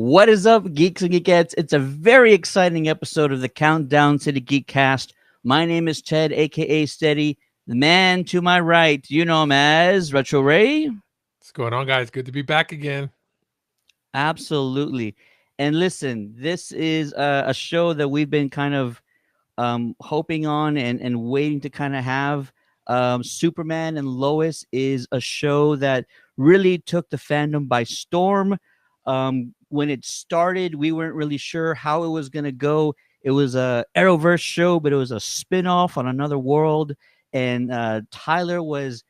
What is up, geeks and geekettes? It's a very exciting episode of the Countdown to the Geek Cast. My name is Ted, aka Steady. The man to my right, you know him as Retro Ray. What's going on, guys? Good to be back again. Absolutely. And listen, this is a show that we've been kind of hoping on and waiting to kind of have. Superman and Lois is a show that really took the fandom by storm. When it started, we weren't really sure how it was going to go. It was a Arrowverse show, but it was a spin-off on another world. And Tyler was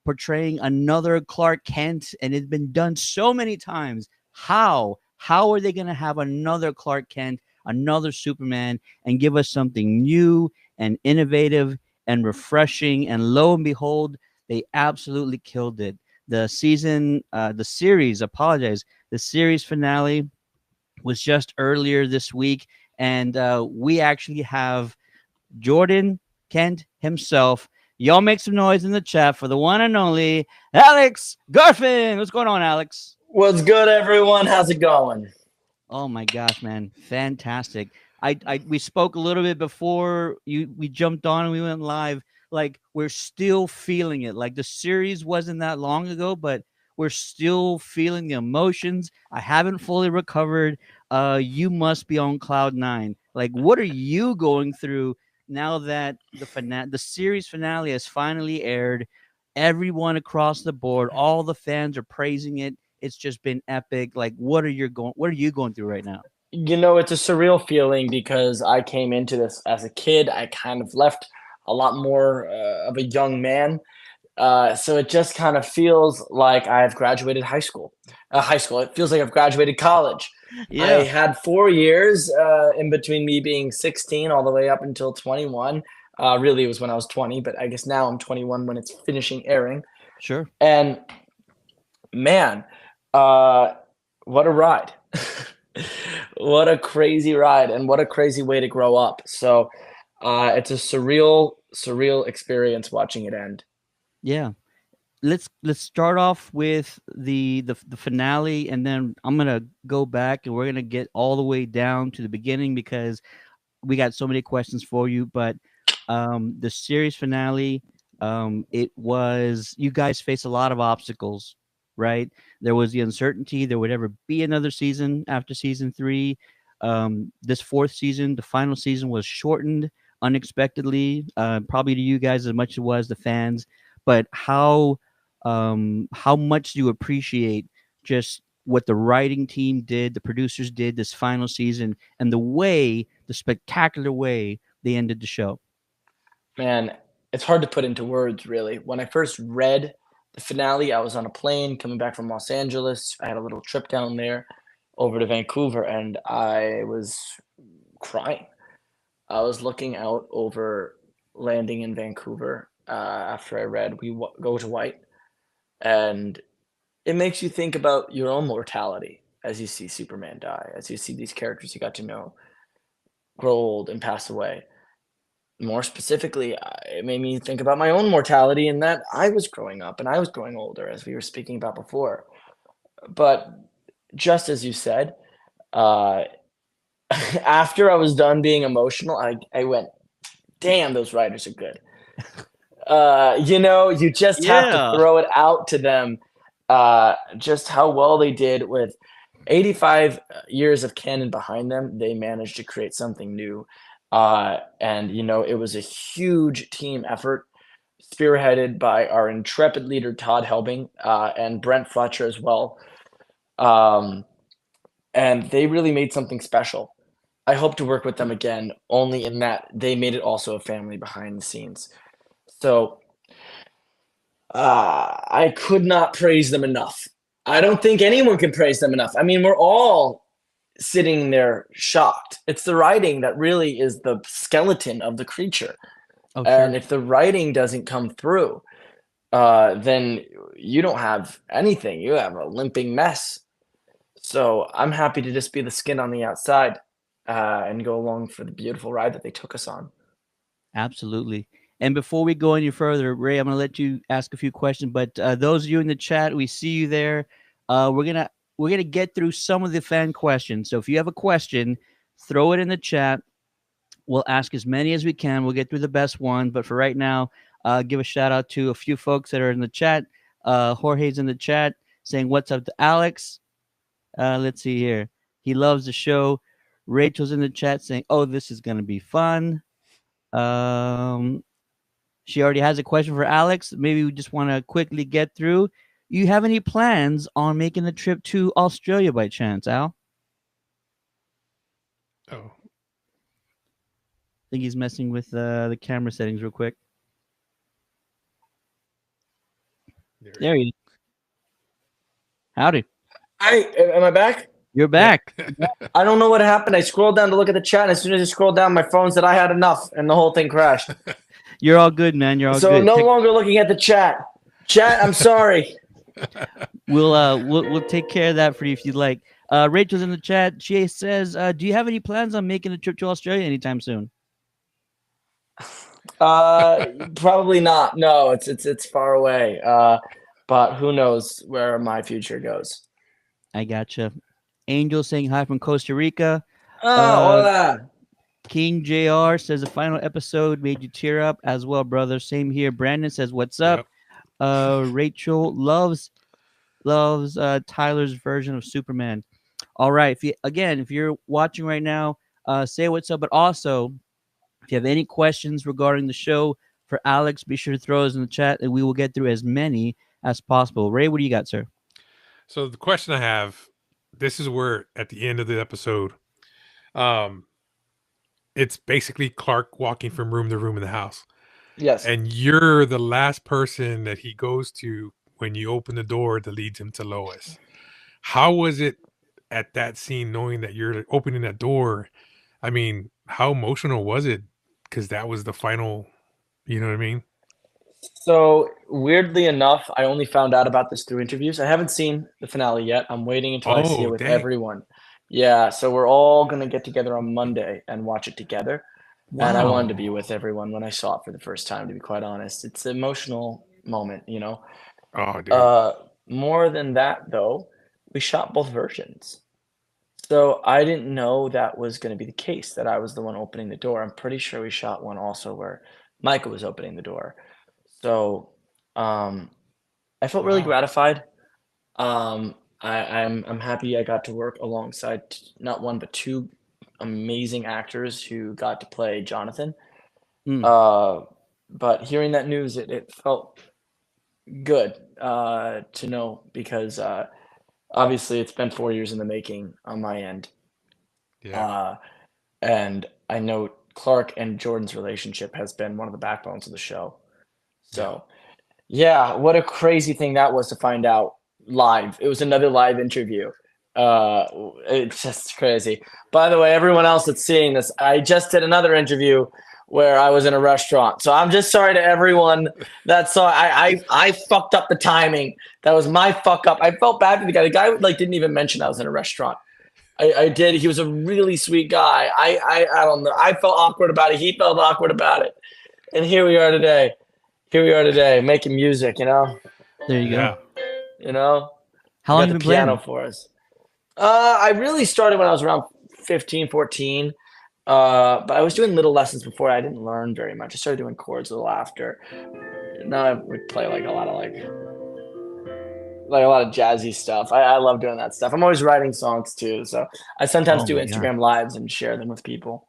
portraying another Clark Kent, and it's been done so many times. How are they going to have another Clark Kent, another Superman, and give us something new and innovative and refreshing? And lo and behold, they absolutely killed it. The series finale was just earlier this week, and we actually have Jordan Kent himself. Y'all make some noise in the chat for the one and only Alex Garfin. What's going on, Alex? What's good, everyone? How's it going? Oh my gosh, man, fantastic! We spoke a little bit before we jumped on and we went live. Like, we're still feeling it. Like, the series wasn't that long ago, but we're still feeling the emotions. I haven't fully recovered. You must be on cloud nine. Like, what are you going through now that the series finale has finally aired? Everyone across the board, all the fans are praising it. It's just been epic. Like, what are you going through right now? You know, it's a surreal feeling because I came into this as a kid. I kind of left a lot more of a young man. So it just kind of feels like I've graduated high school. It feels like I've graduated college. I Yeah. had 4 years in between me being 16 all the way up until 21. Really, it was when I was 20, but I guess now I'm 21 when it's finishing airing. Sure. And man, what a ride. What a crazy ride and what a crazy way to grow up. So it's a surreal experience watching it end. Yeah. Let's start off with the finale, and then I'm gonna go back and we're gonna get all the way down to the beginning because we got so many questions for you. But the series finale, it was, you guys faced a lot of obstacles, right? There was the uncertainty there would ever be another season after season 3. This fourth season, the final season, was shortened unexpectedly, probably to you guys as much as it was the fans. But how much do you appreciate just what the writing team did, the producers did this final season, and the spectacular way they ended the show? Man, it's hard to put into words, really. When I first read the finale, I was on a plane coming back from Los Angeles. I had a little trip down there over to Vancouver, and I was crying. I was looking out over landing in Vancouver after I read Go to White, and it makes you think about your own mortality as you see Superman die, as you see these characters you got to know grow old and pass away. More specifically, it made me think about my own mortality and that I was growing up and I was growing older, as we were speaking about before. But just as you said, uh, after I was done being emotional, I went, damn, those writers are good. You just have to Yeah. throw it out to them, just how well they did with 85 years of canon behind them. They managed to create something new. And it was a huge team effort spearheaded by our intrepid leader, Todd Helbing, and Brent Fletcher as well. And they really made something special. I hope to work with them again, only in that they made it also a family behind the scenes. So I could not praise them enough. I don't think anyone can praise them enough. I mean, we're all sitting there shocked. It's the writing that really is the skeleton of the creature. Oh, And sure. if the writing doesn't come through, then you don't have anything. You have a limping mess. So I'm happy to just be the skin on the outside and go along for the beautiful ride that they took us on. Absolutely. And before we go any further, Ray, I'm going to let you ask a few questions. But those of you in the chat, we see you there. We're going to we're gonna get through some of the fan questions. So if you have a question, throw it in the chat. We'll ask as many as we can. We'll get through the best one. But for right now, give a shout out to a few folks that are in the chat. Jorge's in the chat saying what's up to Alex. Let's see here. He loves the show. Rachel's in the chat saying, "Oh, this is gonna be fun." She already has a question for Alex. Maybe we just want to quickly get through. You have any plans on making the trip to Australia by chance, Al? Oh, I think he's messing with the camera settings real quick. There he is. Howdy. Hi, am I back? You're back. I don't know what happened. I scrolled down to look at the chat, and as soon as I scrolled down, my phone said I had enough, and the whole thing crashed. You're all good, man. You're all So good. no longer looking at the chat. Chat, I'm sorry. We'll take care of that for you if you'd like. Rachel's in the chat. She says, "Do you have any plans on making a trip to Australia anytime soon?" Probably not. No, it's far away. But who knows where my future goes. I gotcha. Angel saying hi from Costa Rica. Oh, hola. King JR says the final episode made you tear up as well, brother. Same here. Brandon says, "What's up?" Rachel loves Tyler's version of Superman. All right. If you're watching right now, say what's up. But also, if you have any questions regarding the show for Alex, be sure to throw those in the chat, and we will get through as many as possible. Ray, what do you got, sir? So the question I have, this is where at the end of the episode, it's basically Clark walking from room to room in the house. Yes. And you're the last person that he goes to when you open the door that leads him to Lois. How was it at that scene, knowing that you're opening that door? I mean, how emotional was it? Because that was the final, you know what I mean? So weirdly enough, I only found out about this through interviews. I haven't seen the finale yet. I'm waiting until I see it with everyone. Yeah, so we're all gonna get together on Monday and watch it together. Wow. And I wanted to be with everyone when I saw it for the first time, to be quite honest. It's an emotional moment, you know. Oh, dude. More than that, though, we shot both versions. So I didn't know that was going to be the case, that I was the one opening the door. I'm pretty sure we shot one also where Micah was opening the door. So I felt really gratified. I'm happy I got to work alongside not one but two amazing actors who got to play Jonathan. But hearing that news, it felt good to know, because obviously it's been 4 years in the making on my end. Yeah. And I know Clark and Jordan's relationship has been one of the backbones of the show. So yeah, what a crazy thing that was to find out live. It was another live interview. It's just crazy. By the way, everyone else that's seeing this, I just did another interview where I was in a restaurant. So I'm just sorry to everyone that saw. I fucked up the timing. That was my fuck up. I felt bad for the guy. The guy like didn't even mention I was in a restaurant. I did. He was a really sweet guy. I don't know. I felt awkward about it. He felt awkward about it. And here we are today. Making music, you know? There you go. You know? How long have you been piano playing? for us. I really started when I was around 15, 14. But I was doing little lessons before. I didn't learn very much. I started doing chords a little after. Now I would play like a lot of jazzy stuff. I love doing that stuff. I'm always writing songs too. So I sometimes do Instagram lives and share them with people.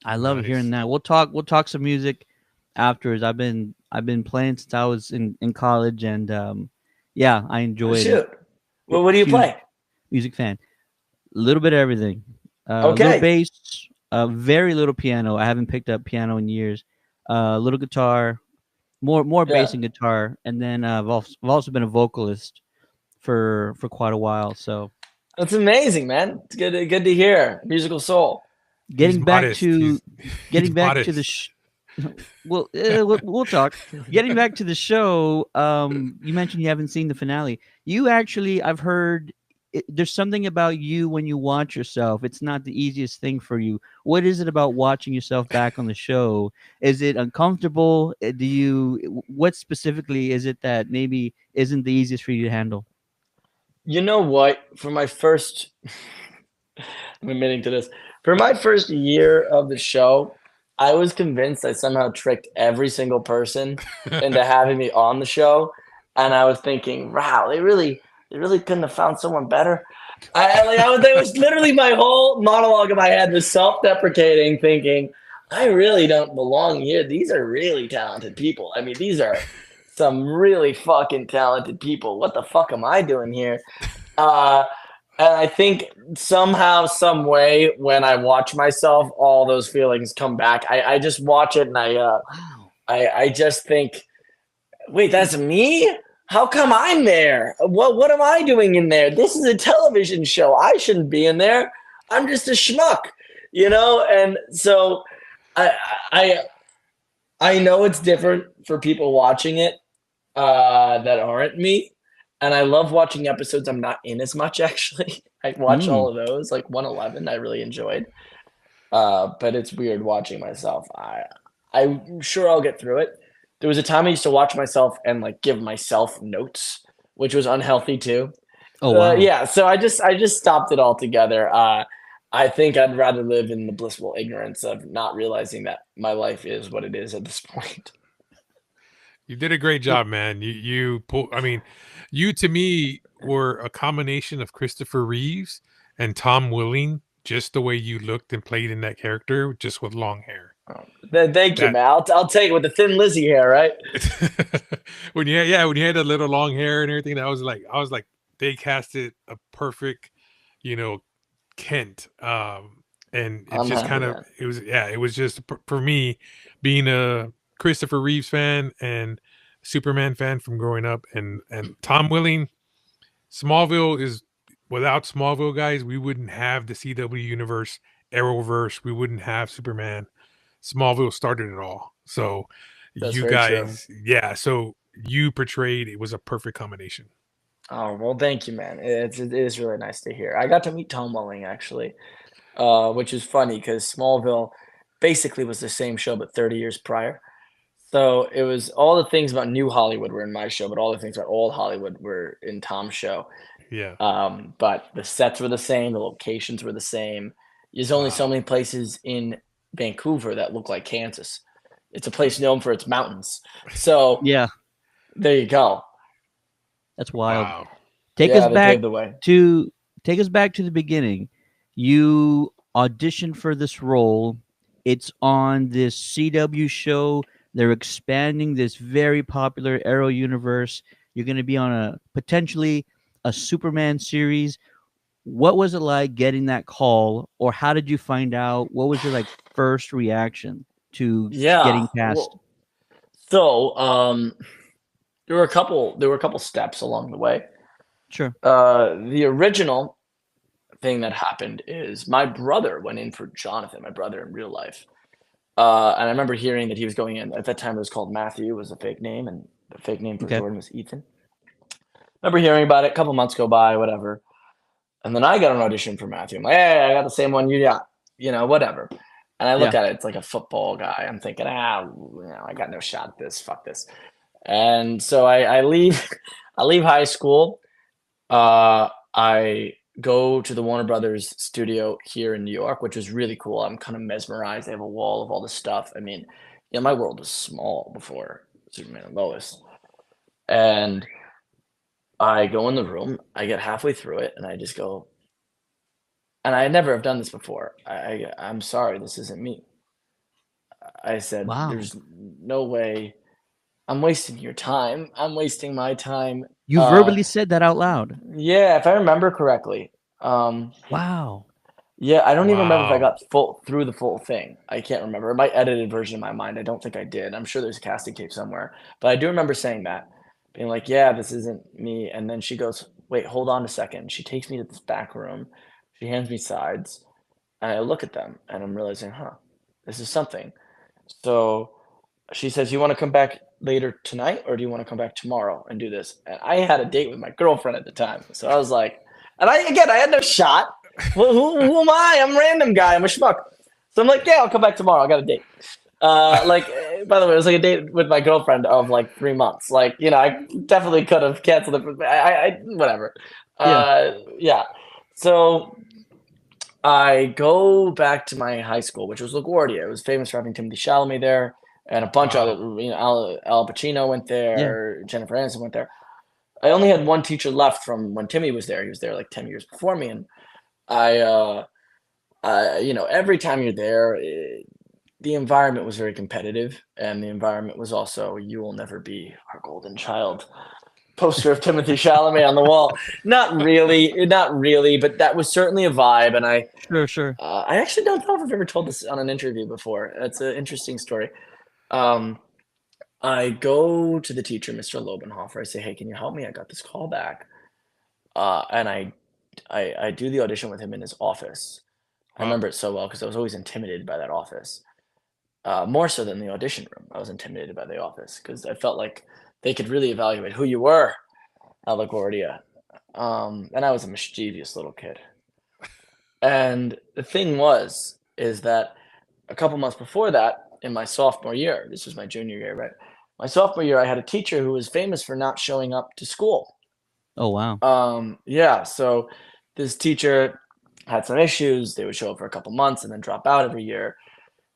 I love hearing that. We'll talk some music afterwards. I've been playing since I was in college, and I enjoyed it. Well, what do you play? Music fan. A little bit of everything. Okay. Little bass, very little piano. I haven't picked up piano in years. Little guitar, more bass and guitar, and then I've also been a vocalist for quite a while. So that's amazing, man. It's good to hear. Musical soul. Getting back to the we'll talk. Getting back to the show, you mentioned you haven't seen the finale. You actually, I've heard there's something about you when you watch yourself. It's not the easiest thing for you. What is it about watching yourself back on the show? Is it uncomfortable? What specifically is it that maybe isn't the easiest for you to handle? You know what? For my first, I'm admitting to this. For my first year of the show, I was convinced I somehow tricked every single person into having me on the show, and I was thinking, "Wow, they really couldn't have found someone better." That was literally my whole monologue in my head was self-deprecating, thinking, "I really don't belong here. These are really talented people. I mean, these are some really fucking talented people. What the fuck am I doing here?" Uh, and I think somehow, some way, when I watch myself, all those feelings come back. I just watch it and Wow. I just think, wait, that's me? How come I'm there? What am I doing in there? This is a television show. I shouldn't be in there. I'm just a schmuck, you know? And so I I I know it's different for people watching it that aren't me. And I love watching episodes I'm not in as much actually. I watch Mm. all of those, like 111 I really enjoyed. But it's weird watching myself. I'm sure I'll get through it. There was a time I used to watch myself and like give myself notes, which was unhealthy too. Oh wow. Yeah, so I just stopped it altogether. I think I'd rather live in the blissful ignorance of not realizing that my life is what it is at this point. You did a great job, man. You pull. I mean, you to me were a combination of Christopher Reeves and Tom Willing, just the way you looked and played in that character, just with long hair. Thank you, That man. I'll take it with the thin Lizzy hair, right? when when you had a little long hair and everything, I was like, they casted a perfect, you know, Kent. And it's I'm just happy, kind of man. it was just for me being a Christopher Reeves fan and Superman fan from growing up, and Tom Willing. Smallville is without Smallville, guys, we wouldn't have the CW universe, Arrowverse. We wouldn't have Superman. Smallville started it all. So That's you very true. guys, yeah. So you portrayed it was a perfect combination. Oh, well, thank you, man. It is really nice to hear. I got to meet Tom Welling actually, which is funny because Smallville basically was the same show but 30 years prior. So it was all the things about New Hollywood were in my show, but all the things about Old Hollywood were in Tom's show. Yeah. But the sets were the same, the locations were the same. There's only so Wow. many places in Vancouver that look like Kansas. It's a place known for its mountains. So Yeah, there you go. that's wild. Wow. Take us Yeah, they back paved the way. to take us back to the beginning. You auditioned for this role. It's on this CW show. They're expanding this very popular Arrow universe. You're going to be on a potentially a Superman series. What was it like getting that call, or how did you find out? What was your like first reaction to Yeah. getting cast? Well, so there were a couple steps along the way. Sure. The original thing that happened is my brother went in for Jonathan, my brother in real life. And I remember hearing that he was going in. At that time, it was called Matthew, was a fake name, and the fake name for Okay. Jordan was Ethan. Remember hearing about it. A couple months go by, whatever. And then I got an audition for Matthew. I'm like, hey, I got the same one you got, whatever. And I look Yeah. at it, it's like a football guy. I'm thinking, I got no shot at this. Fuck this. And so I leave, I leave high school. I go to the Warner Brothers studio here in New York, which was really cool. I'm kind of mesmerized. They have a wall of all this stuff. I mean, my world was small before Superman and Lois. And I go in the room, I get halfway through it, and I just go, and I never have done this before. I'm sorry, this isn't me. I said, Wow. there's no way I'm wasting your time. I'm wasting my time. You verbally said that out loud. Yeah, if I remember correctly. Wow. Yeah, I don't even remember if I Wow. got through the full thing. I can't remember. My edited version in my mind, I don't think I did. I'm sure there's a casting tape somewhere. But I do remember saying that, being like, yeah, this isn't me. And then she goes, wait, hold on a second. She takes me to this back room. She hands me sides. And I look at them and I'm realizing, this is something. So she says, you want to come back later tonight or do you want to come back tomorrow and do this? And I had a date with my girlfriend at the time. So I was like, and I had no shot. Well, who am I? I'm a random guy. I'm a schmuck. So I'm like, yeah, I'll come back tomorrow. I got a date. By the way, it was like a date with my girlfriend of like 3 months. I definitely could have canceled it. Whatever. Yeah. So I go back to my high school, which was LaGuardia. It was famous for having Timothy Chalamet there, and a bunch of Wow. other, Al Pacino went Yeah. there, Jennifer Aniston went there. I only had one teacher left from when Timmy was there. He was there like 10 years before me, and every time you're there, the environment was very competitive, and the environment was also "You will never be our golden child" poster of Timothy Chalamet on the wall. Not really, but that was certainly a vibe. And Sure. I actually don't know if I've ever told this on an interview before. It's an interesting story. Um, I go to the teacher, Mr. Lobenhofer. I say, "Hey, can you help me? I got this call back." And I do the audition with him in his office. I Wow. remember it so well because I was always intimidated by that office. More so than the audition room. I was intimidated by the office because I felt like they could really evaluate who you were at LaGuardia. And I was a mischievous little kid. And the thing is that a couple months before that, in my sophomore year, this was my junior year, right? My sophomore year, I had a teacher who was famous for not showing up to school. Oh wow. Yeah, so this teacher had some issues. They would show up for a couple months and then drop out every year.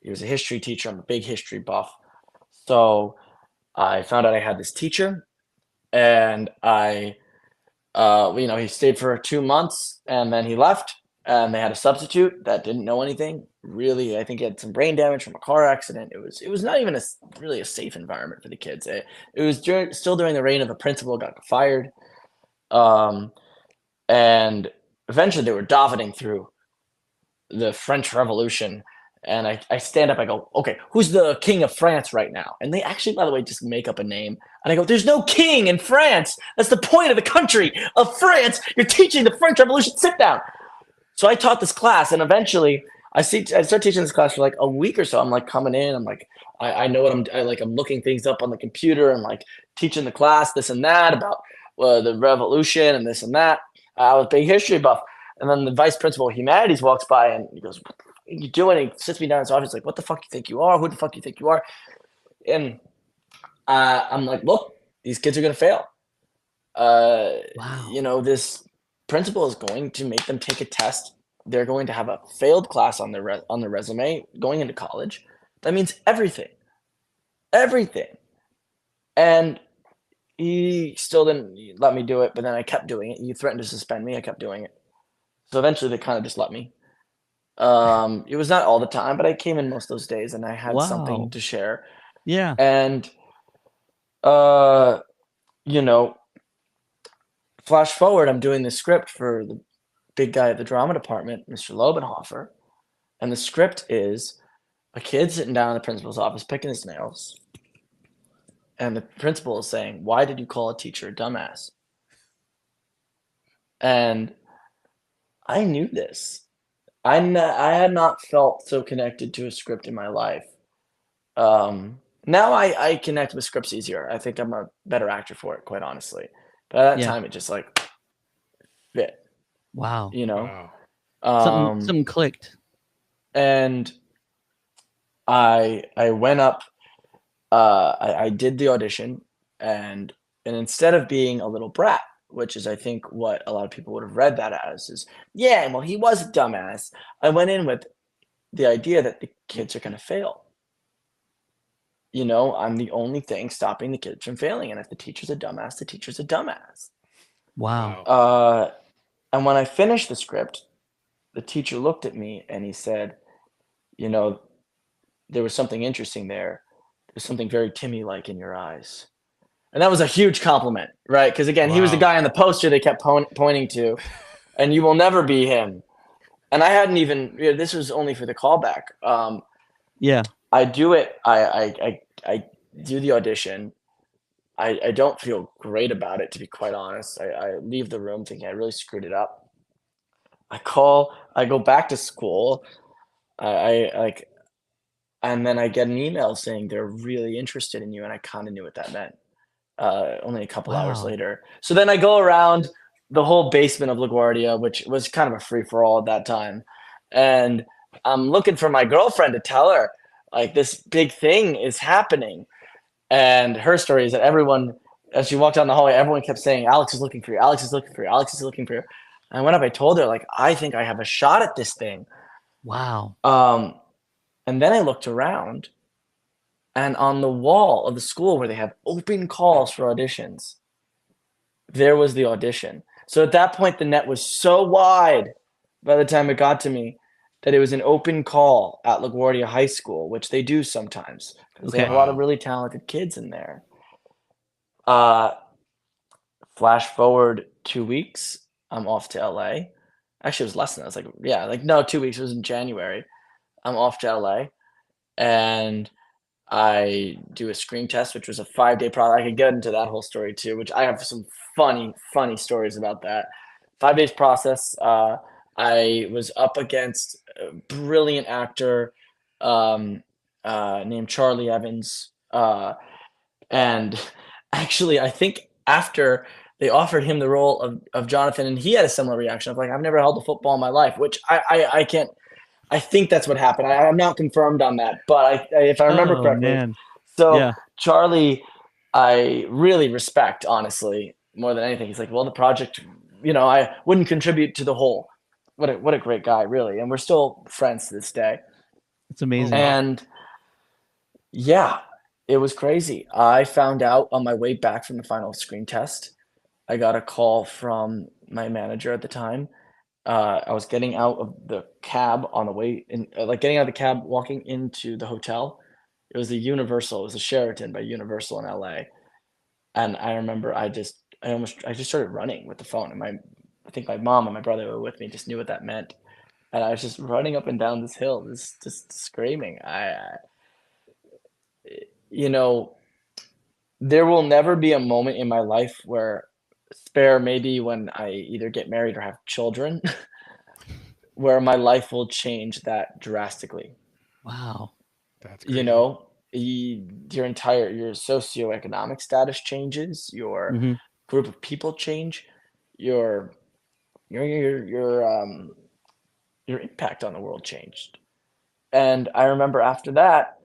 He was a history teacher. I'm a big history buff. So I found out I had this teacher, and he stayed for 2 months and then he left. And they had a substitute that didn't know anything. Really, I think he had some brain damage from a car accident. It was not even really a safe environment for the kids. It was still during the reign of a principal who got fired. And eventually they were davening through the French Revolution. And I stand up, I go, "Okay, who's the king of France right now?" And they actually, by the way, just make up a name. And I go, "There's no king in France. That's the point of the country of France. You're teaching the French Revolution. Sit down." So I taught this class, and eventually I start teaching this class for like a week or so. I'm like coming in, I'm like, I know what I'm looking things up on the computer and like teaching the class this and that about the revolution and this and that. I was a big history buff. And then the vice principal of humanities walks by and he goes, "What are you doing?" And he sits me down in his office like, "What the fuck you think you are? Who the fuck you think you are?" And I'm like, "Look, these kids are going to fail. Wow. This principal is going to make them take a test. They're going to have a failed class on their resume going into college. That means everything." And he still didn't let me do it, but then I kept doing it. He threatened to suspend me. I kept doing it. So eventually they kind of just let me. It was not all the time, but I came in most of those days and I had something Wow. to share. Yeah. And, flash forward, I'm doing the script for the big guy at the drama department, Mr. Lobenhofer. And the script is a kid sitting down in the principal's office picking his nails. And the principal is saying, "Why did you call a teacher a dumbass?" And I knew this. I had not felt so connected to a script in my life. Now I connect with scripts easier. I think I'm a better actor for it, quite honestly. But at that Yeah. time, it just like fit, Wow. Wow. Something clicked. And I went up. I did the audition, and instead of being a little brat, which is I think what a lot of people would have read that as, is, yeah, well, he was a dumbass. I went in with the idea that the kids are going to fail. I'm the only thing stopping the kids from failing, and if the teacher's a dumbass, the teacher's a dumbass. Wow. Wow. And when I finished the script, the teacher looked at me and he said, "There was something interesting there. There's something very Timmy-like in your eyes." And that was a huge compliment, right? Because again, he was the Wow. guy on the poster they kept pointing to, and "You will never be him." And I hadn't even, this was only for the callback. Yeah. I do it. I do the audition. I don't feel great about it, to be quite honest. I leave the room thinking I really screwed it up. I go back to school. And then I get an email saying they're really interested in you, and I kind of knew what that meant. Only a couple hours Wow. later. So then I go around the whole basement of LaGuardia, which was kind of a free for all at that time, and I'm looking for my girlfriend to tell her like this big thing is happening. And her story is that everyone as she walked down the hallway, everyone kept saying, "Alex is looking for you. Alex is looking for you. Alex is looking for you." And I went up. I told her, like, I think I have a shot at this thing. Wow. And then I looked around, and on the wall of the school where they have open calls for auditions, there was the audition. So at that point, the net was so wide by the time it got to me that it was an open call at LaGuardia High School, which they do sometimes because they Okay. have a lot of really talented kids in there. Flash forward 2 weeks, I'm off to LA. Actually, it was less than that. It was no, 2 weeks. It was in January. I'm off to LA, and I do a screen test, which was a 5-day process. I could get into that whole story too, which I have some funny stories about that. 5 days process. I was up against a brilliant actor named Charlie Evans. And actually, I think after they offered him the role of Jonathan, and he had a similar reaction of like, I've never held a football in my life, which I can't. I think that's what happened. I'm not confirmed on that, but if I remember correctly. Man. So Yeah. Charlie, I really respect, honestly, more than anything. He's like, well, the project, I wouldn't contribute to the whole. What a great guy, really. And we're still friends to this day. It's amazing. And yeah, it was crazy. I found out on my way back from the final screen test. I got a call from my manager at the time. I was getting out of the cab on the way in, getting out of the cab, walking into the hotel. It was it was a Sheraton by Universal in LA. And I remember I just started running with the phone. And I think my mom and my brother were with me, just knew what that meant. And I was just running up and down this hill, just screaming. There will never be a moment in my life where maybe when I either get married or have children, where my life will change that drastically. Wow. That's crazy. Your socioeconomic status changes, your Mm-hmm. group of people change, your impact on the world changed. And I remember after that,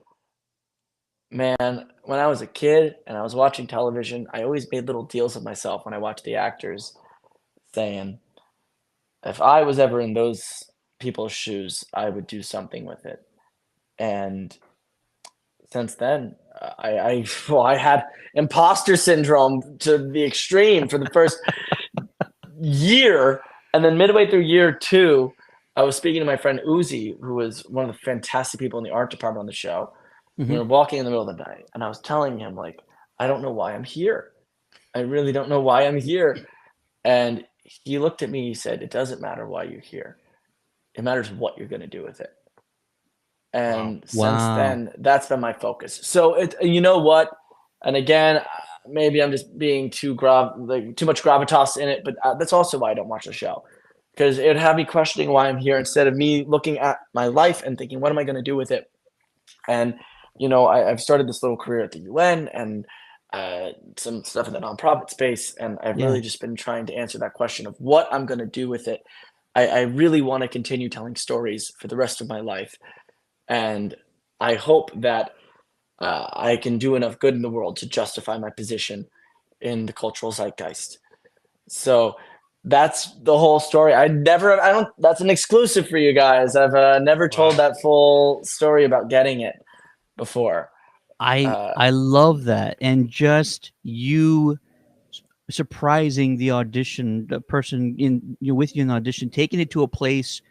man, when I was a kid and I was watching television, I always made little deals with myself when I watched the actors, saying, if I was ever in those people's shoes, I would do something with it. And since then, I had imposter syndrome to the extreme for the first year. And then midway through year 2, I was speaking to my friend Uzi, who was one of the fantastic people in the art department on the show. Mm-hmm. We were walking in the middle of the night, and I was telling him, like, I don't know why I'm here. I really don't know why I'm here. And he looked at me, he said, it doesn't matter why you're here. It matters what you're going to do with it. And since then, that's been my focus. So you know what? And again, maybe I'm just being too much gravitas in it, but that's also why I don't watch the show. Because it would have me questioning why I'm here instead of me looking at my life and thinking, what am I going to do with it? And I've started this little career at the UN and some stuff in the nonprofit space, and I've really just been trying to answer that question of what I'm going to do with it. I really want to continue telling stories for the rest of my life, and I hope that I can do enough good in the world to justify my position in the cultural zeitgeist. So that's the whole story. That's an exclusive for you guys. I've never told that full story about getting it before. I love that. And just you surprising the person with you in the audition, taking it to a place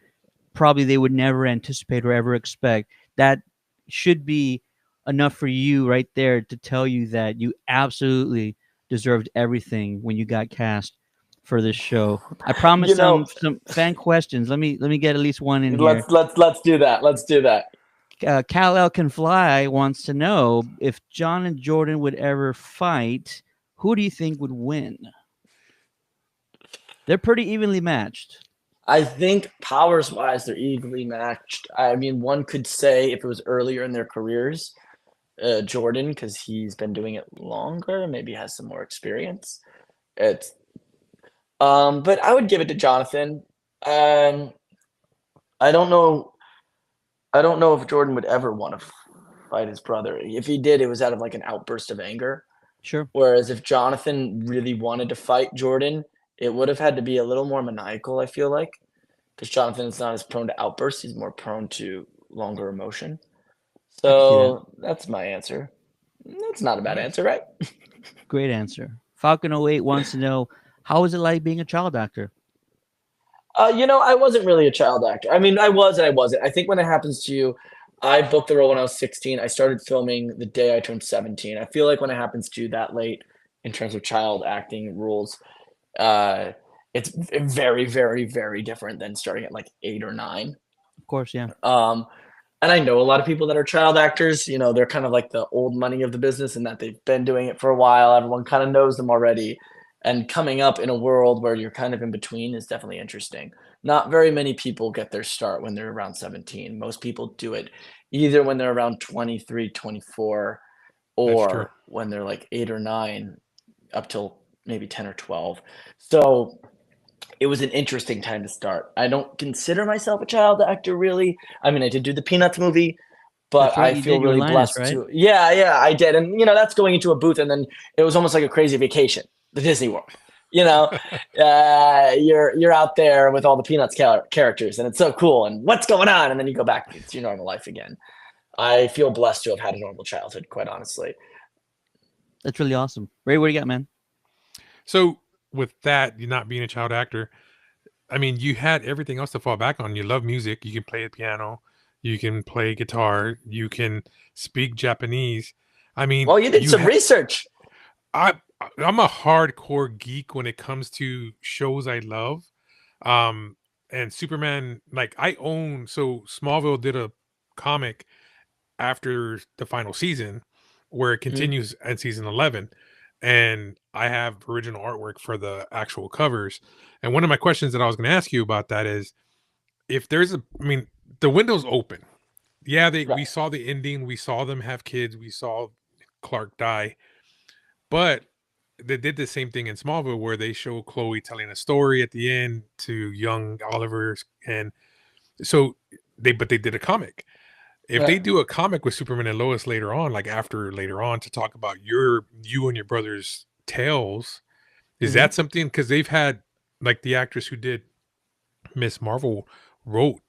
probably they would never anticipate or ever expect. That should be enough for you right there to tell you that you absolutely deserved everything when you got cast for this show. I promise some fan questions. Let me get at least one in here. Let's do that. Let's do that. Kal-El Can Fly wants to know if John and Jordan would ever fight, who do you think would win? They're pretty evenly matched. I think powers-wise, they're evenly matched. I mean, one could say if it was earlier in their careers, Jordan, because he's been doing it longer, maybe has some more experience. But I would give it to Jonathan. I don't know if Jordan would ever want to fight his brother. If he did, it was out of like an outburst of anger. Sure. Whereas if Jonathan really wanted to fight Jordan, it would have had to be a little more maniacal, I feel like, because Jonathan is not as prone to outbursts. He's more prone to longer emotion. I can see that. So that's my answer. That's not a bad answer, right? Great answer. Falcon08 wants to know, how is it like being a child actor? I wasn't really a child actor. I mean, I was and I wasn't. I think when it happens to you, I booked the role when I was 16. I started filming the day I turned 17. I feel like when it happens to you that late in terms of child acting rules, it's very, very, very different than starting at like 8 or 9. Of course, yeah. And I know a lot of people that are child actors. They're kind of like the old money of the business, and that they've been doing it for a while. Everyone kind of knows them already. And coming up in a world where you're kind of in between is definitely interesting. Not very many people get their start when they're around 17. Most people do it either when they're around 23, 24, or when they're like 8 or 9 up till maybe 10 or 12. So it was an interesting time to start. I don't consider myself a child actor, really. I mean, I did do the Peanuts movie, but right, I feel really Linus, blessed right? to. Yeah, I did. And, that's going into a booth, and then it was almost like a crazy vacation, the Disney World. You're out there with all the Peanuts characters, and it's so cool. And what's going on? And then you go back to your normal life again. I feel blessed to have had a normal childhood, quite honestly. That's really awesome. Ray, what do you got, man? So with that, you not being a child actor, I mean, you had everything else to fall back on. You love music. You can play the piano. You can play guitar. You can speak Japanese. I mean, well, you did some research. I'm a hardcore geek when it comes to shows I love. And Superman, like so Smallville did a comic after the final season where it continues at season 11. And I have original artwork for the actual covers. And one of my questions that I was going to ask you about that is, if there's the window's open. Yeah, we saw the ending. We saw them have kids. We saw Clark die. But they did the same thing in Smallville, where they show Chloe telling a story at the end to young Oliver. And so they did a comic. If they do a comic with Superman and Lois later on to talk about you and your brother's tales, is that something? Because they've had, like, the actress who did Miss Marvel wrote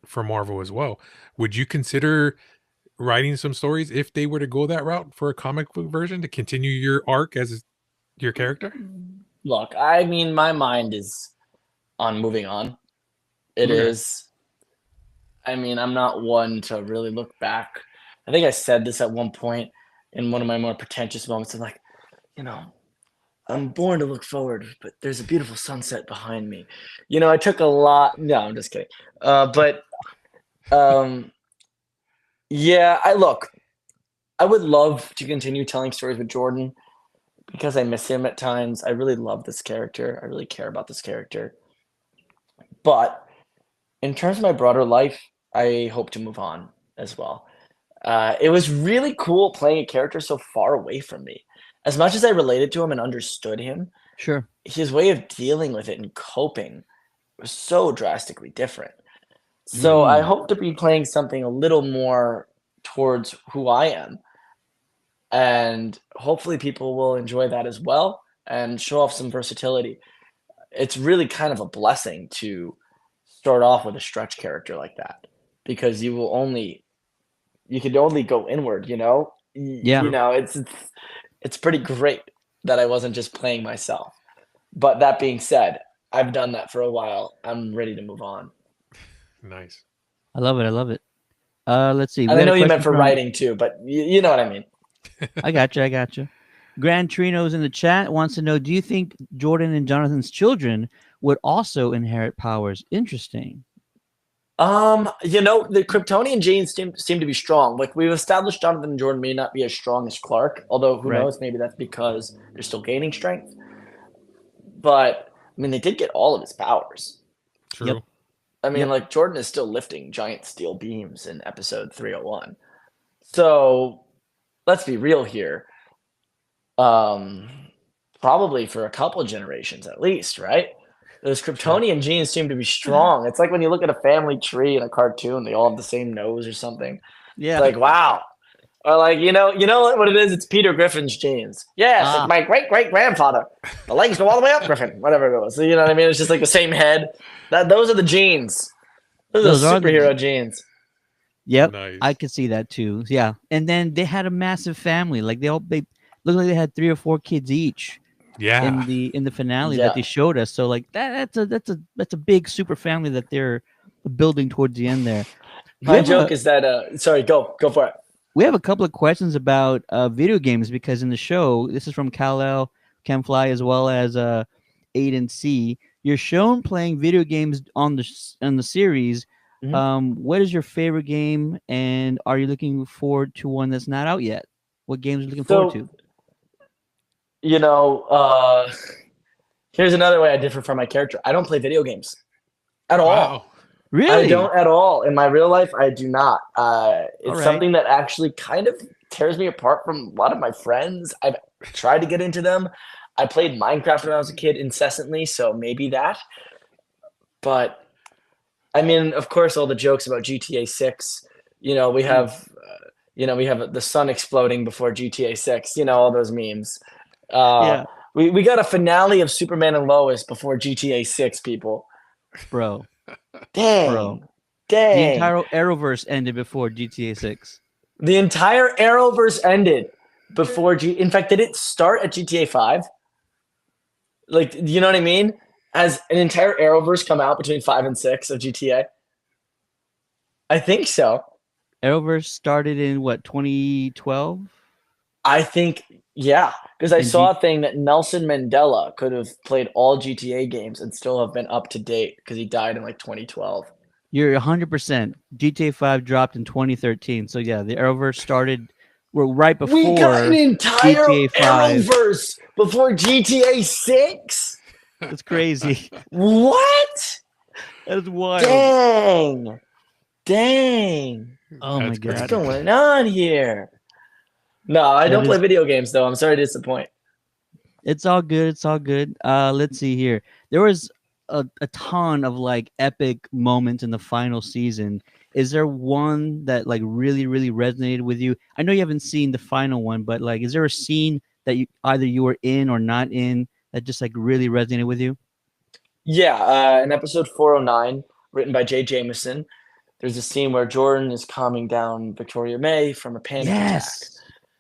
for Marvel as well. Would you consider writing some stories if they were to go that route for a comic book version to continue your arc as your character? Look, I mean, my mind is on moving on. It is. I mean, I'm not one to really look back. I think I said this at one point in one of my more pretentious moments. I'm like, I'm born to look forward, but there's a beautiful sunset behind me. I took a lot. No, I'm just kidding. Yeah, I would love to continue telling stories with Jordan because I miss him at times. I really love this character. I really care about this character. But in terms of my broader life, I hope to move on as well. It was really cool playing a character so far away from me. As much as I related to him and understood him, sure, his way of dealing with it and coping was so drastically different. So I hope to be playing something a little more towards who I am. And hopefully people will enjoy that as well and show off some versatility. It's really kind of a blessing to start off with a stretch character like that, because you can only go inward, Yeah. It's pretty great that I wasn't just playing myself. But that being said, I've done that for a while. I'm ready to move on. Nice. I love it. Let's see. And I know you meant for writing too, but you know what I mean. I gotcha. Grand Trino's in the chat wants to know, do you think Jordan and Jonathan's children would also inherit powers? Interesting. The Kryptonian genes seem to be strong. Like, we've established, Jonathan and Jordan may not be as strong as Clark, although who knows, maybe that's because they're still gaining strength. But I mean, they did get all of his powers. True. Yep. I mean, like, Jordan is still lifting giant steel beams in episode 301. So let's be real here. Probably for a couple of generations at least, right? Those Kryptonian genes seem to be strong. It's like when you look at a family tree in a cartoon, they all have the same nose or something. Yeah. It's like, wow. Or like, what it is? It's Peter Griffin's genes. Yes, it's my great-great-grandfather. The legs go all the way up, Griffin. Whatever it was. So, you know what I mean? It's just like the same head. Those are the genes. Those are superhero genes. Yep, Nice. I could see that too. Yeah, and then they had a massive family. Like they looked like they had 3 or 4 kids each. Yeah. In the finale that they showed us. So like that's a big super family that they're building towards the end there. My joke is that sorry, go for it. We have a couple of questions about video games because in the show, this is from Kal-El, Camfly, as well as Aiden C. You're shown playing video games on the series. Mhm. What is your favorite game, and are you looking forward to one that's not out yet? What games are you looking forward to? Here's another way I differ from my character. I don't play video games at all. Wow. Really? I don't at all. In my real life, I do not. It's something that actually kind of tears me apart from a lot of my friends. I've tried to get into them. I played Minecraft when I was a kid incessantly, so maybe that. But I mean, of course, all the jokes about GTA 6. We have, we have the sun exploding before GTA 6. All those memes. Yeah. We got a finale of Superman and Lois before GTA 6, people. Bro. Dang. Bro. The entire Arrowverse ended before GTA 6. The entire Arrowverse ended before in fact, did it start at GTA 5? Like, you know what I mean? Has an entire Arrowverse come out between 5 and 6 of GTA? I think so. Arrowverse started in what, 2012? I think, yeah, because I saw a thing that Nelson Mandela could have played all GTA games and still have been up to date because he died in like 2012. You're 100%. GTA 5 dropped in 2013. So yeah, the Arrowverse started right before. We got an entire GTA 5. Arrowverse before GTA 6? That's crazy. What? That's wild. Dang. Oh my God. What's going on here? No, I don't play video games though. I'm sorry to disappoint. It's all good. It's all good. Let's see here. There was a ton of like epic moments in the final season. Is there one that like really, really resonated with you? I know you haven't seen the final one, but like, is there a scene that you were in or not in that just like really resonated with you? Yeah, in episode 409, written by Jay Jameson, there's a scene where Jordan is calming down Victoria May from a panic attack.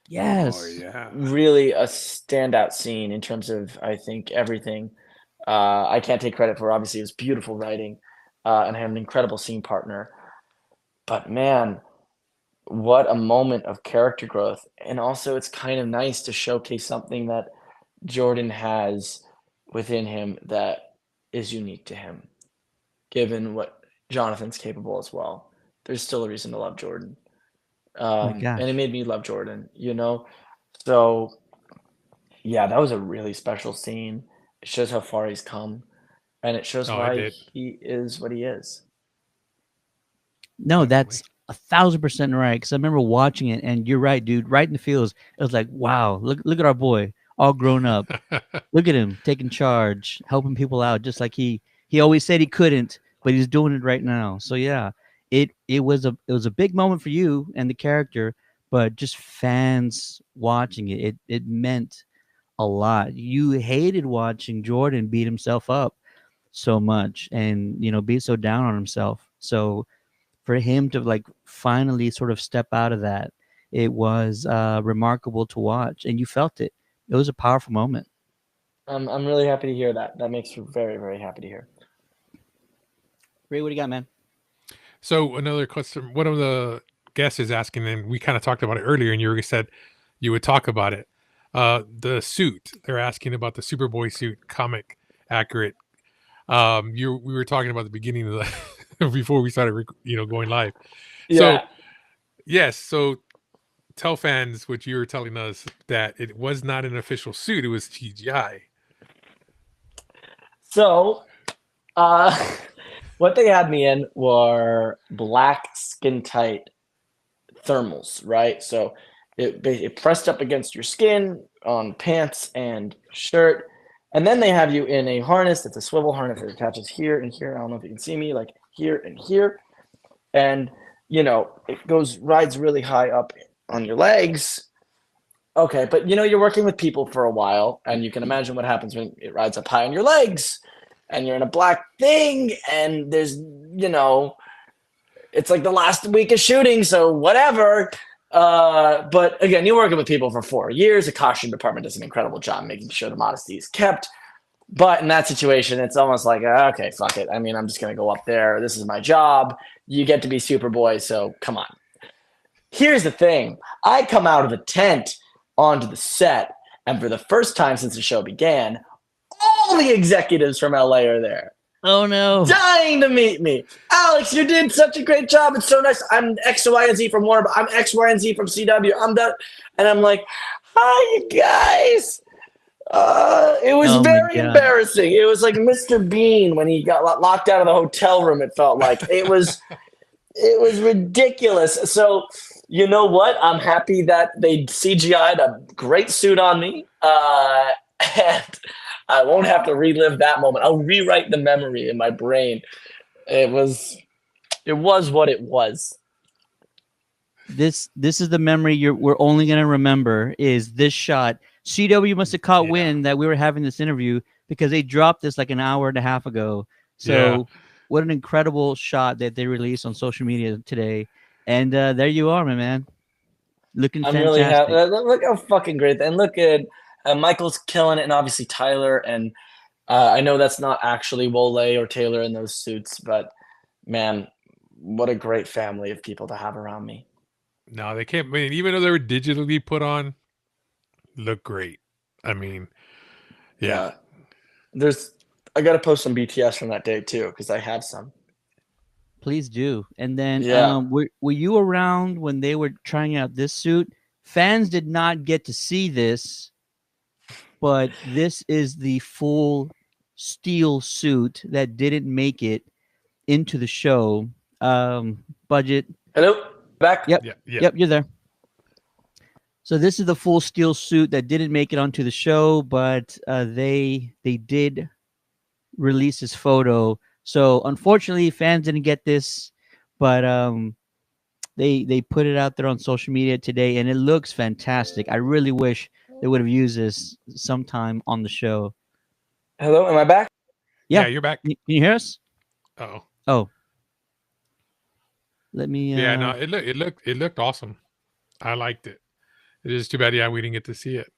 Yes. Oh, yeah. Really a standout scene in terms of, I think, everything. I can't take credit for, obviously, it was beautiful writing, and I had an incredible scene partner. But man, what a moment of character growth. And also, it's kind of nice to showcase something that Jordan has within him that is unique to him, given what Jonathan's capable as well. There's still a reason to love Jordan. And it made me love Jordan, So, yeah, that was a really special scene. It shows how far he's come, and it shows why he is what he is. No, that's 1,000% right. Because I remember watching it, and you're right, dude. Right in the feels, it was like, wow, look at our boy, all grown up. Look at him taking charge, helping people out, just like he always said he couldn't, but he's doing it right now. So yeah, it was a big moment for you and the character, but just fans watching it meant a lot. You hated watching Jordan beat himself up so much and be so down on himself. So for him to like finally sort of step out of that, it was remarkable to watch, and you felt it. It was a powerful moment. I'm really happy to hear that. That makes me very, very happy to hear. Ray, what do you got, man? So another question, one of the guests is asking, and we kind of talked about it earlier, and you said you would talk about it. The suit, they're asking about the Superboy suit, comic accurate. We were talking about the beginning of the before we started, going live. Yeah. So yes, so tell fans what you were telling us, that it was not an official suit; it was CGI. So, what they had me in were black skin tight thermals, right? So it pressed up against your skin on pants and shirt. And then they have you in a harness that's a swivel harness that attaches here and here. I don't know if you can see me, like here and here. And, it rides really high up on your legs. Okay, but you're working with people for a while, and you can imagine what happens when it rides up high on your legs, and you're in a black thing, and there's, it's like the last week of shooting, so whatever. But again, you're working with people for 4 years. The costume department does an incredible job making sure the modesty is kept. But in that situation, it's almost like, okay, fuck it. I mean, I'm just going to go up there. This is my job. You get to be Superboy, so come on. Here's the thing. I come out of the tent onto the set, and for the first time since the show began, all the executives from LA are there. Oh, no. Dying to meet me. Alex, you did such a great job. It's so nice. I'm X, Y, and Z from Warner. I'm X, Y, and Z from CW. I'm done. And I'm like, hi, you guys. It was very embarrassing. It was like Mr. Bean when he got locked out of the hotel room. It felt like it was ridiculous. So you know what? I'm happy that they CGI'd a great suit on me, and I won't have to relive that moment. I'll rewrite the memory in my brain. It was what it was. This is the memory we're only gonna remember is this shot. CW must have caught wind that we were having this interview because they dropped this like an hour and a half ago. So what an incredible shot that they released on social media today. And there you are, my man. Looking fantastic. Really happy. Look how fucking great. And look at Michael's killing it, and obviously Tyler. And I know that's not actually Wole or Taylor in those suits, but man, what a great family of people to have around me. No, they can't. I mean, even though they were digitally put on, look great. I mean, yeah. I got to post some BTS from that day too, because I have some. Please do. And then were you around when they were trying out this suit? Fans did not get to see this, but this is the full steel suit that didn't make it into the show. Budget. Hello? Back? Yep, you're there. So this is the full steel suit that didn't make it onto the show, but they did release this photo. So unfortunately, fans didn't get this, but they put it out there on social media today, and it looks fantastic. I really wish they would have used this sometime on the show. Hello, am I back? Yeah, you're back. Can you hear us? Oh. Let me. Yeah, no, it looked awesome. I liked it. It is too bad, we didn't get to see it.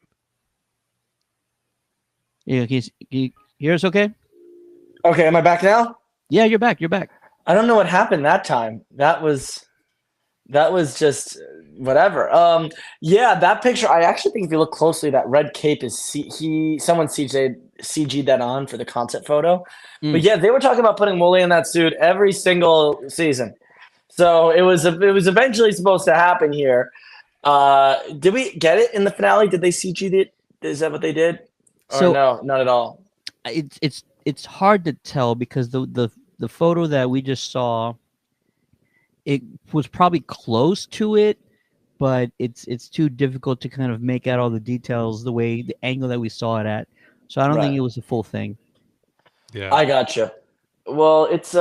Yeah, can you hear us okay? Okay, am I back now? Yeah, you're back. You're back. I don't know what happened that time. That was just whatever. Yeah, that picture, I actually think if you look closely, that red cape is someone CG'd that on for the concept photo. But yeah, they were talking about putting Wole in that suit every single season. So it was eventually supposed to happen here. Did we get it in the finale? Did they CG it? Is that what they did? Or no, not at all. It's hard to tell because the photo that we just saw, it was probably close to it, but it's too difficult to kind of make out all the details the angle that we saw it at. So I don't think it was the full thing. Yeah, I gotcha. Well, it's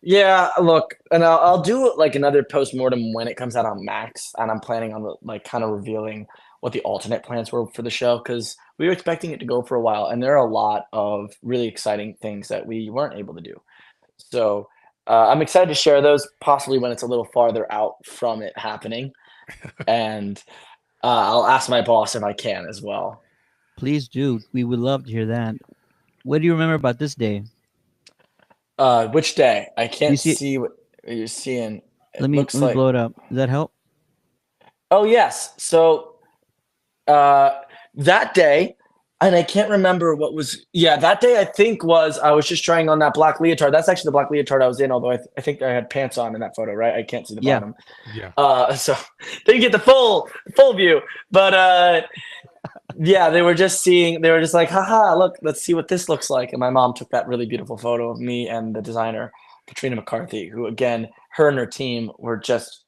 yeah. Look, and I'll do like another postmortem when it comes out on Max, and I'm planning on like kind of revealing what the alternate plans were for the show, because we were expecting it to go for a while, and there are a lot of really exciting things that we weren't able to do. So I'm excited to share those, possibly when it's a little farther out from it happening. And I'll ask my boss if I can as well. Please do. We would love to hear that. What do you remember about this day? Which day? I can't see what you're seeing. Let me blow it up. Does that help? Oh, yes. So that day, and I can't remember what was. Yeah, that day I think I was just trying on that black leotard. That's actually the black leotard I was in, although I think I had pants on in that photo, right? I can't see the bottom. Yeah. So they get the full view. But yeah, they were just like, haha, look, let's see what this looks like. And my mom took that really beautiful photo of me and the designer, Katrina McCarthy, who, again, her and her team were just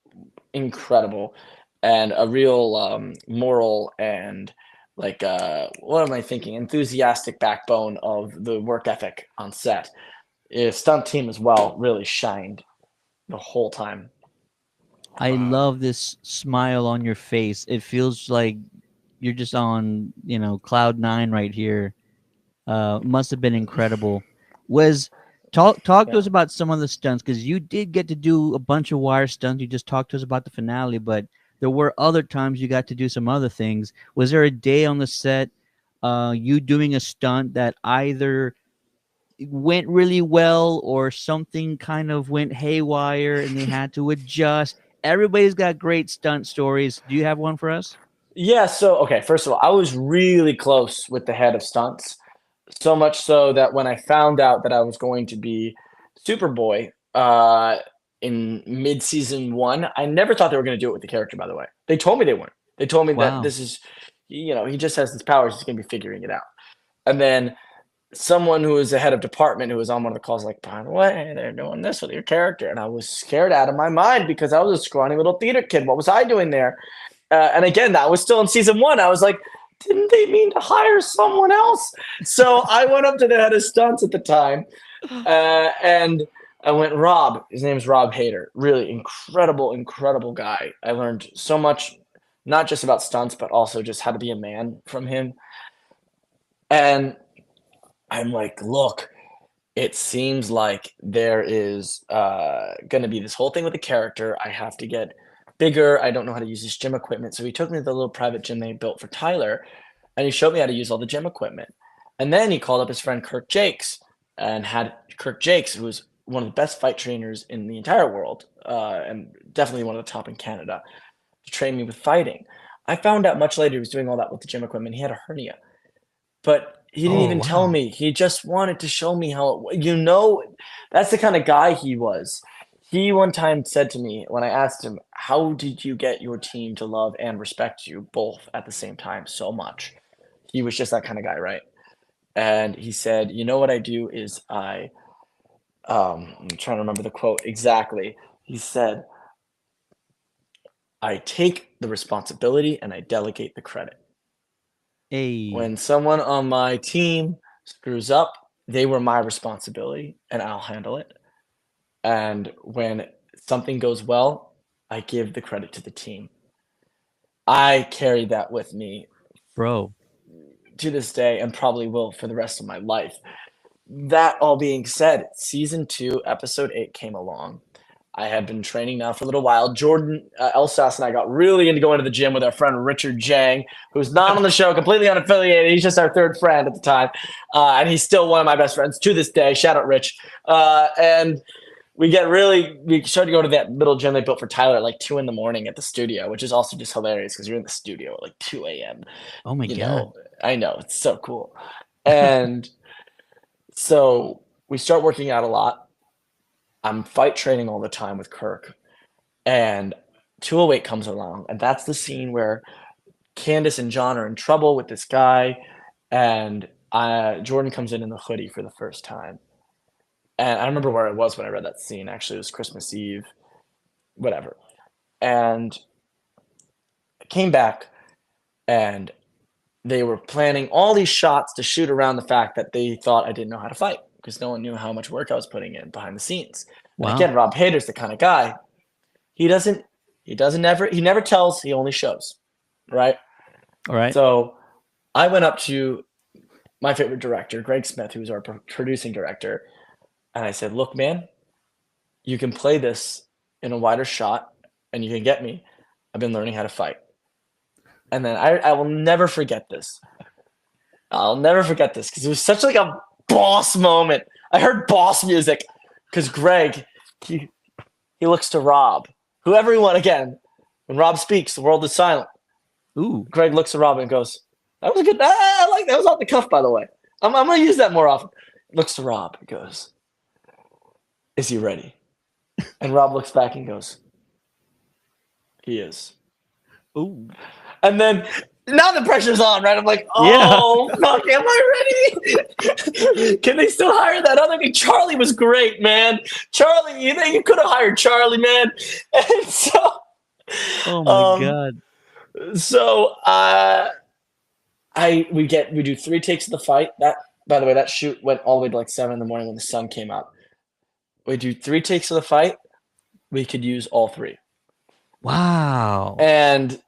incredible and a real moral and like, what am I thinking? Enthusiastic backbone of the work ethic on set. Stunt team as well really shined the whole time. I love this smile on your face. It feels like you're just on, cloud nine right here. Must have been incredible. Was talk to Yeah. us about some of the stunts, because you did get to do a bunch of wire stunts. You just talked to us about the finale, but there were other times you got to do some other things. Was there a day on the set, you doing a stunt that either went really well or something kind of went haywire and they had to adjust? Everybody's got great stunt stories. Do you have one for us? Yeah, so okay, first of all, I was really close with the head of stunts. So much so that when I found out that I was going to be Superboy in mid-season 1, I never thought they were going to do it with the character, by the way. They told me they weren't. They told me that Wow. this is, he just has his powers, he's going to be figuring it out. And then someone who was the head of department who was on one of the calls like, by the way, they're doing this with your character. And I was scared out of my mind because I was a scrawny little theater kid. What was I doing there? And again, that was still in season 1. I was like, didn't they mean to hire someone else? So I went up to the head of stunts at the time, and I went, Rob. His name is Rob Hader. Really incredible, incredible guy. I learned so much, not just about stunts, but also just how to be a man from him. And I'm like, look, it seems like there is going to be this whole thing with the character. I have to get bigger. I don't know how to use this gym equipment. So he took me to the little private gym they built for Tyler, and he showed me how to use all the gym equipment. And then he called up his friend Kirk Jakes and had Kirk Jakes, who was one of the best fight trainers in the entire world, and definitely one of the top in Canada, to train me with fighting. I found out much later he was doing all that with the gym equipment. He had a hernia. But he didn't Oh, even tell wow. me. He just wanted to show me how that's the kind of guy he was. He one time said to me when I asked him, "How did you get your team to love and respect you both at the same time so much?" He was just that kind of guy, right? And he said, "You know what I do is I'm trying to remember the quote exactly. He said, I take the responsibility and I delegate the credit. Hey. When someone on my team screws up, they were my responsibility and I'll handle it. And when something goes well, I give the credit to the team. I carry that with me Bro. to this day and probably will for the rest of my life. That all being said, season 2, episode 8 came along. I had been training now for a little while. Jordan Elsas and I got really into going to the gym with our friend Richard Jang, who's not on the show, completely unaffiliated. He's just our third friend at the time. And he's still one of my best friends to this day. Shout out, Rich. And we started to go to that little gym they built for Tyler at like 2 in the morning at the studio, which is also just hilarious because you're in the studio at like 2 a.m. Oh my God. I know. It's so cool. And so we start working out a lot. I'm fight training all the time with Kirk, and 208 comes along, and that's the scene where Candace and John are in trouble with this guy, and Jordan comes in the hoodie for the first time. And I remember where I was when I read that scene. Actually, it was Christmas Eve, whatever. And I came back, and they were planning all these shots to shoot around the fact that they thought I didn't know how to fight because no one knew how much work I was putting in behind the scenes. And Wow. again, Rob Hader's the kind of guy. He never tells, he only shows. Right? All right. So I went up to my favorite director, Greg Smith, who's our producing director, and I said, look, man, you can play this in a wider shot and you can get me. I've been learning how to fight. And then I will never forget this. I'll never forget this because it was such like a boss moment. I heard boss music because Greg, he looks to Rob. Again, when Rob speaks, the world is silent. Ooh. Greg looks at Rob and goes, that was a good, I like that. Was off the cuff, by the way. I'm going to use that more often. Looks to Rob and goes, is he ready? And Rob looks back and goes, he is. Ooh. And then now the pressure's on, right? I'm like, oh, fuck, am I ready? Can they still hire that other guy? Charlie was great, man. Charlie, you think you could have hired Charlie, man? And so, oh my God. So we do 3 takes of the fight. That, by the way, that shoot went all the way to like 7 in the morning when the sun came up. We do 3 takes of the fight. We could use all 3. Wow. And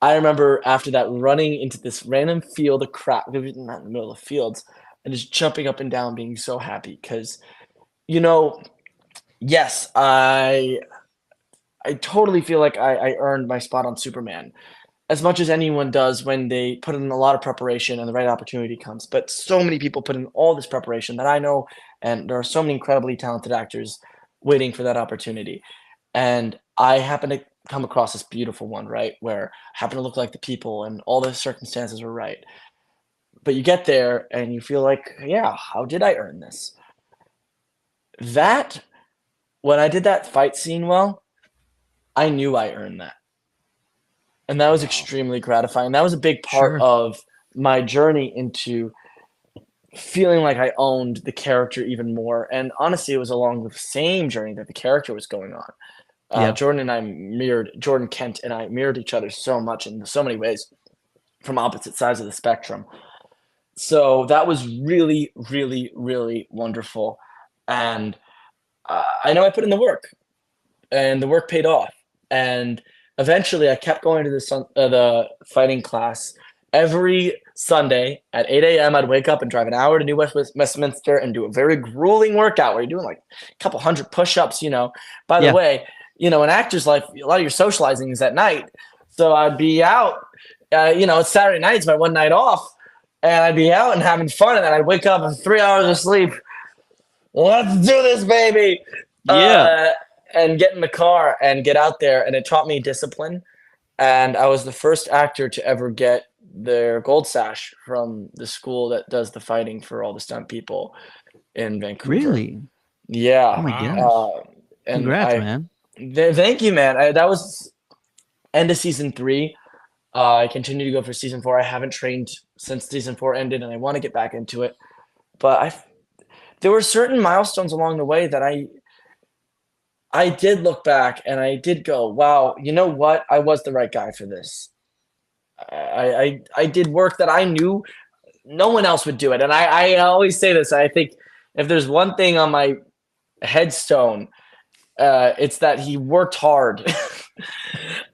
I remember after that running into this random field of crap, not in the middle of fields, and just jumping up and down, being so happy because, you know, yes, I totally feel like I earned my spot on Superman as much as anyone does when they put in a lot of preparation and the right opportunity comes. But so many people put in all this preparation that I know, and there are so many incredibly talented actors waiting for that opportunity. And I happen to come across this beautiful one, right? Where I happen to look like the people and all the circumstances were right. But you get there and you feel like, yeah, how did I earn this? That, when I did that fight scene well, I knew I earned that. And that was extremely gratifying. That was a big part Sure. of my journey into feeling like I owned the character even more. And honestly, it was along the same journey that the character was going on. Yeah. Jordan Kent and I mirrored each other so much in so many ways from opposite sides of the spectrum. So that was really, really, really wonderful. And I know I put in the work, and the work paid off. And eventually, I kept going to the fighting class every Sunday at 8 a.m. I'd wake up and drive an hour to New Westminster and do a very grueling workout where you're doing like a couple hundred push-ups. By the Yeah. way, an actor's life, a lot of your socializing is at night. So I'd be out. It's Saturday night. It's my one night off, and I'd be out and having fun. And then I'd wake up and 3 hours of sleep. Let's do this, baby. Yeah. And get in the car and get out there. And it taught me discipline. And I was the first actor to ever get their gold sash from the school that does the fighting for all the stunt people in Vancouver. Really? Yeah. Oh my Wow. gosh. And Congrats, man. Thank you, man. That was end of season 3. I continue to go for season 4. I haven't trained since season 4 ended, and I want to get back into it. But there were certain milestones along the way that I did look back and I did go, wow, you know what? I was the right guy for this. I did work that I knew no one else would do it. And I always say this. I think if there's one thing on my headstone, it's that he worked hard.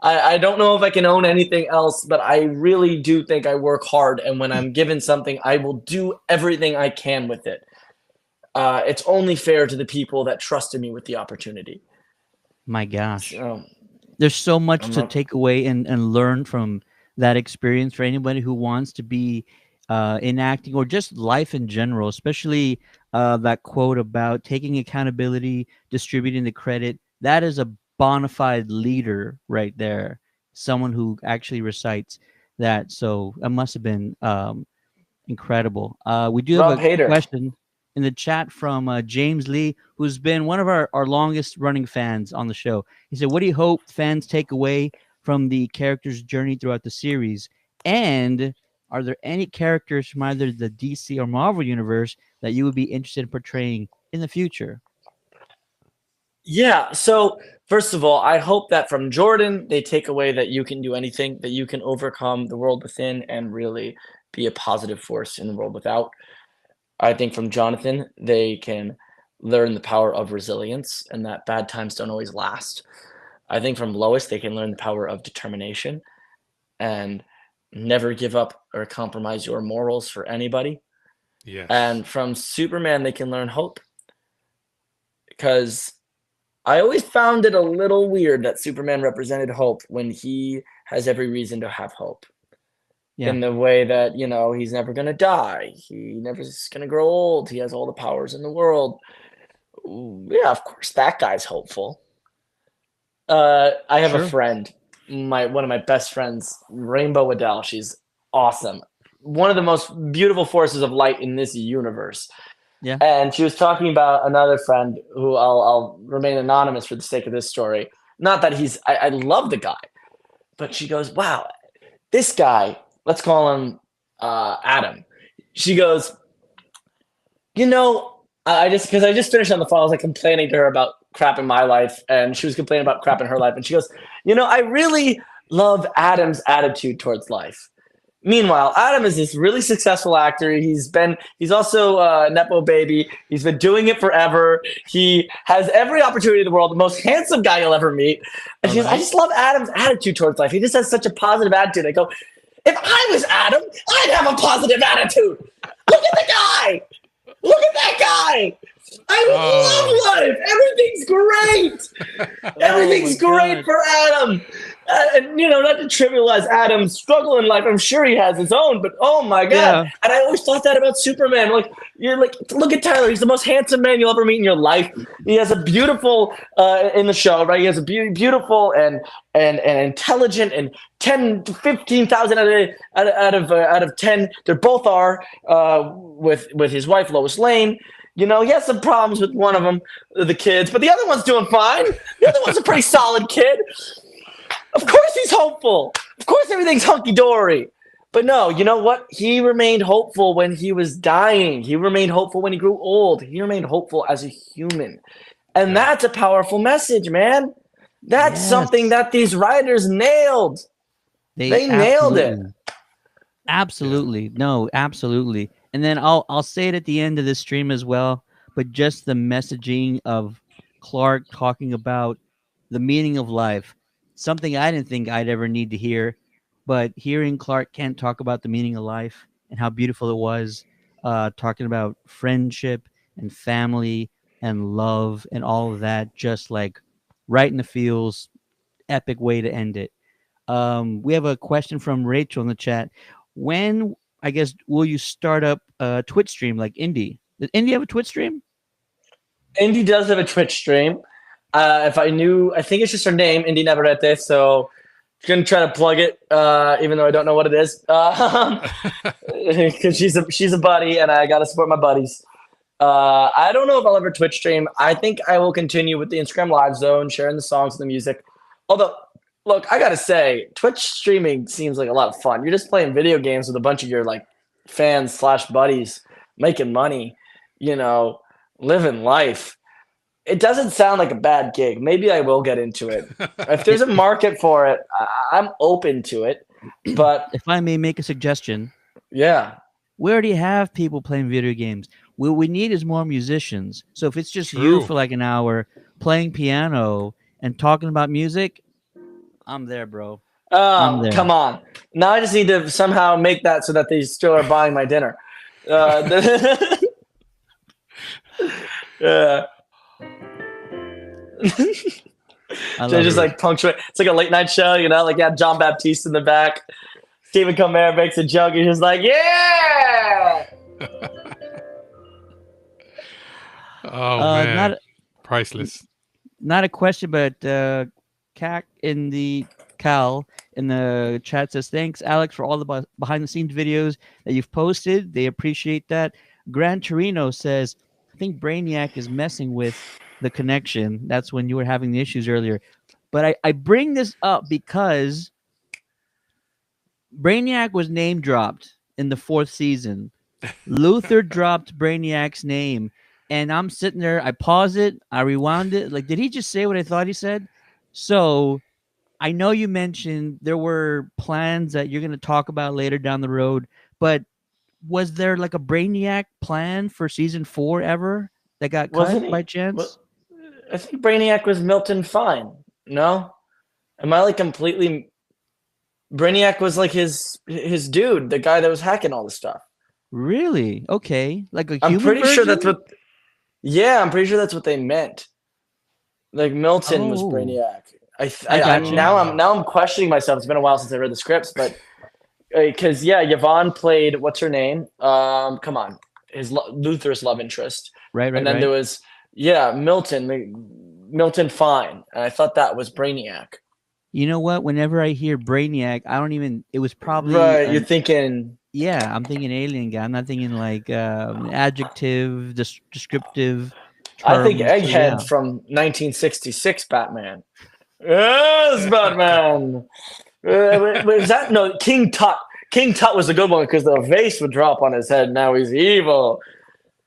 I don't know if I can own anything else, but I really do think I work hard. And when I'm given something, I will do everything I can with it. It's only fair to the people that trusted me with the opportunity. My gosh. So, There's so much I'm to not- take away and learn from that experience for anybody who wants to be in acting or just life in general, especially that quote about taking accountability, distributing the credit. That is a bona fide leader right there, someone who actually recites that. So it must have been incredible. We do have Rob a Hader. question in the chat from James Lee, who's been one of our longest running fans on the show. He said, what do you hope fans take away from the character's journey throughout the series? And are there any characters from either the DC or Marvel universe that you would be interested in portraying in the future? Yeah. So first of all, I hope that from Jordan, they take away that you can do anything, that you can overcome the world within and really be a positive force in the world without. I think from Jonathan, they can learn the power of resilience and that bad times don't always last. I think from Lois, they can learn the power of determination and never give up or compromise your morals for anybody. Yes. And from Superman, they can learn hope. Because I always found it a little weird that Superman represented hope when he has every reason to have hope. Yeah. In the way that, he's never going to die. He never is going to grow old. He has all the powers in the world. Ooh, yeah, of course, that guy's hopeful. I have Sure. a friend, one of my best friends, Rainbow Waddell. She's awesome. One of the most beautiful forces of light in this universe. Yeah. And she was talking about another friend who I'll remain anonymous for the sake of this story. Not that I love the guy, but she goes, wow, this guy, let's call him Adam. She goes, I just finished on the phone. I was like complaining to her about crap in my life, and she was complaining about crap in her life. And she goes, I really love Adam's attitude towards life. Meanwhile, Adam is this really successful actor. He's also a Nepo baby. He's been doing it forever. He has every opportunity in the world, the most handsome guy you'll ever meet. And I just love Adam's attitude towards life. He just has such a positive attitude. I go, if I was Adam, I'd have a positive attitude. Look at the guy. Look at that guy. I love life. Everything's great. Everything's great for Adam. And, not to trivialize Adam's struggle in life. I'm sure he has his own, but oh my God. Yeah. And I always thought that about Superman. Look at Tyler. He's the most handsome man you'll ever meet in your life. He has a beautiful, in the show, right? He has a beautiful and intelligent and 10 to 15,000 out of 10. They both are, with his wife, Lois Lane. He has some problems with one of them, the kids, but the other one's doing fine. The other one's a pretty solid kid. Of course he's hopeful. Of course everything's hunky-dory. But no, you know what? He remained hopeful when he was dying. He remained hopeful when he grew old. He remained hopeful as a human. And that's a powerful message, man. That's something that these writers nailed. They nailed it. Absolutely. No, absolutely. And then I'll say it at the end of this stream as well, but just the messaging of Clark talking about the meaning of life. Something I didn't think I'd ever need to hear, but hearing Clark Kent talk about the meaning of life and how beautiful it was, talking about friendship and family and love and all of that, just like right in the feels, epic way to end it. We have a question from Rachel in the chat. When, I guess, will you start up a Twitch stream like Indy? Does Indy have a Twitch stream? Indy does have a Twitch stream. If I knew, I think it's just her name, Indy Navarrete. So I'm gonna try to plug it, even though I don't know what it is, because she's a buddy, and I gotta support my buddies. I don't know if I'll ever Twitch stream. I think I will continue with the Instagram Live Zone, sharing the songs and the music. Although, look, I gotta say, Twitch streaming seems like a lot of fun. You're just playing video games with a bunch of your fans / buddies, making money, living life. It doesn't sound like a bad gig. Maybe I will get into it. If there's a market for it, I'm open to it. But if I may make a suggestion. Yeah. We already have people playing video games. What we need is more musicians. So if it's just you for like an hour playing piano and talking about music, I'm there, bro. Oh, come on. Now I just need to somehow make that so that they still are buying my dinner. Yeah. They just punctuate. It's like a late night show, John Baptiste in the back. Stephen Colbert makes a joke. He's just like, yeah. Man, priceless. Not a question, but Cal in the chat says, thanks, Alex, for all the behind the scenes videos that you've posted. They appreciate that. Gran Torino says, I think Brainiac is messing with the connection. That's when you were having the issues earlier. But I bring this up because Brainiac was name dropped in the 4th season. Luther dropped Brainiac's name. And I'm sitting there, I pause it, I rewound it. Did he just say what I thought he said? So I know you mentioned there were plans that you're going to talk about later down the road, but was there a Brainiac plan for season 4 ever that got cut by chance? I think Brainiac was Milton Fine. No? Am I completely... Brainiac was his dude, the guy that was hacking all the stuff. Really? Okay. I'm pretty sure that's what... Yeah, I'm pretty sure that's what they meant. Milton was Brainiac. Now I'm questioning myself. It's been a while since I read the scripts, but because Yvonne played what's her name? Come on, Luther's love interest. Right. And then there was Milton Fine, and I thought that was Brainiac. You know what? Whenever I hear Brainiac, I don't even. It was probably right. You're thinking. Yeah, I'm thinking alien guy. I'm not thinking adjective, descriptive. I think Egghead from 1966 Batman. Yes, Batman. Is that no King Tut? King Tut was a good one because the vase would drop on his head. Now he's evil.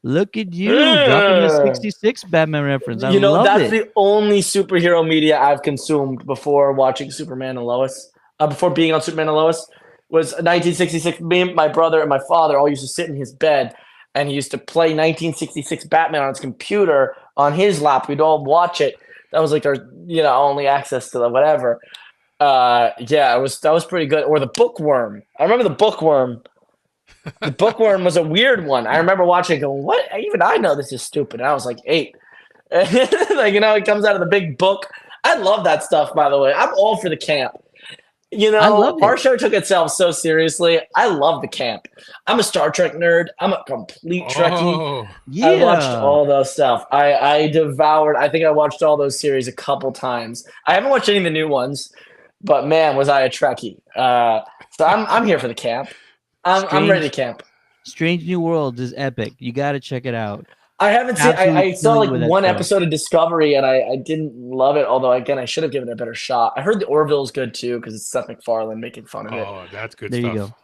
Look at you dropping the 66 Batman reference. I love that's the only superhero media I've consumed before watching Superman and Lois. Before being on Superman and Lois. was 1966. Me, my brother, and my father all used to sit in his bed, and he used to play 1966 Batman on his computer on his lap. We'd all watch it. That was like our, only access to the whatever. Yeah, that was pretty good. Or the Bookworm. I remember the Bookworm. The Bookworm was a weird one. I remember watching it going, what? Even I know this is stupid. And I was like 8. Like, it comes out of the big book. I love that stuff, by the way. I'm all for the camp. Our show took itself so seriously. I love the camp. I'm a Star Trek nerd. I'm a complete Trekkie. Yeah. I watched all those stuff. I devoured. I think I watched all those series a couple times. I haven't watched any of the new ones, but man, was I a Trekkie. So I'm here for the camp. I'm ready to camp. Strange New Worlds is epic. You got to check it out. I haven't seen. I saw like one episode of Discovery, and I didn't love it. Although again, I should have given it a better shot. I heard the Orville is good too because it's Seth MacFarlane making fun of it. Oh, that's good. There stuff. you go.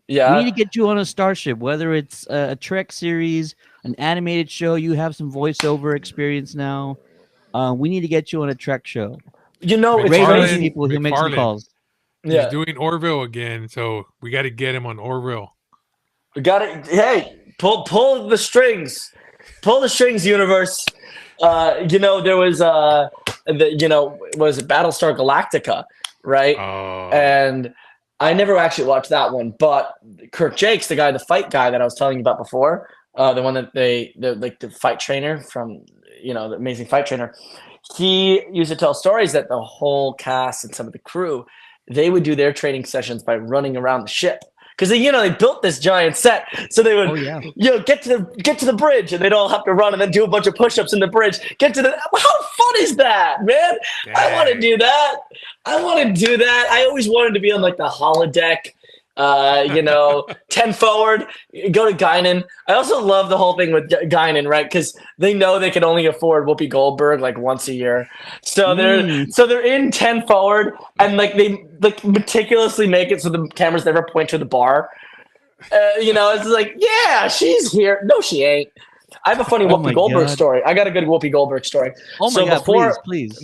Yeah, we need to get you on a Starship, whether it's a Trek series, an animated show. You have some voiceover experience now. We need to get you on a Trek show. It's crazy people who make some calls. Yeah, he's doing Orville again, so we got to get him on Orville. We got it. Hey, pull the strings. Pull the strings, universe. There was was it Battlestar Galactica, right? Oh. And I never actually watched that one, but Kirk Jakes, the fight guy that I was telling you about before, the one that the fight trainer from the Amazing Fight Trainer, he used to tell stories that the whole cast and some of the crew, they would do their training sessions by running around the ship. Because they built this giant set, so they would get to the bridge, and they'd all have to run and then do a bunch of push-ups in the bridge. How fun is that, man? Dang. I want to do that. I always wanted to be on like the holodeck, 10 forward, go to Guinan. I also love the whole thing with Guinan, right? Because they know they can only afford Whoopi Goldberg like once a year, so they're in 10 forward, and like they meticulously make it so the cameras never point to the bar. It's like, yeah, she's here. No, she ain't. I have a funny Whoopi Goldberg story. I got a good Whoopi Goldberg story. Oh my God, please.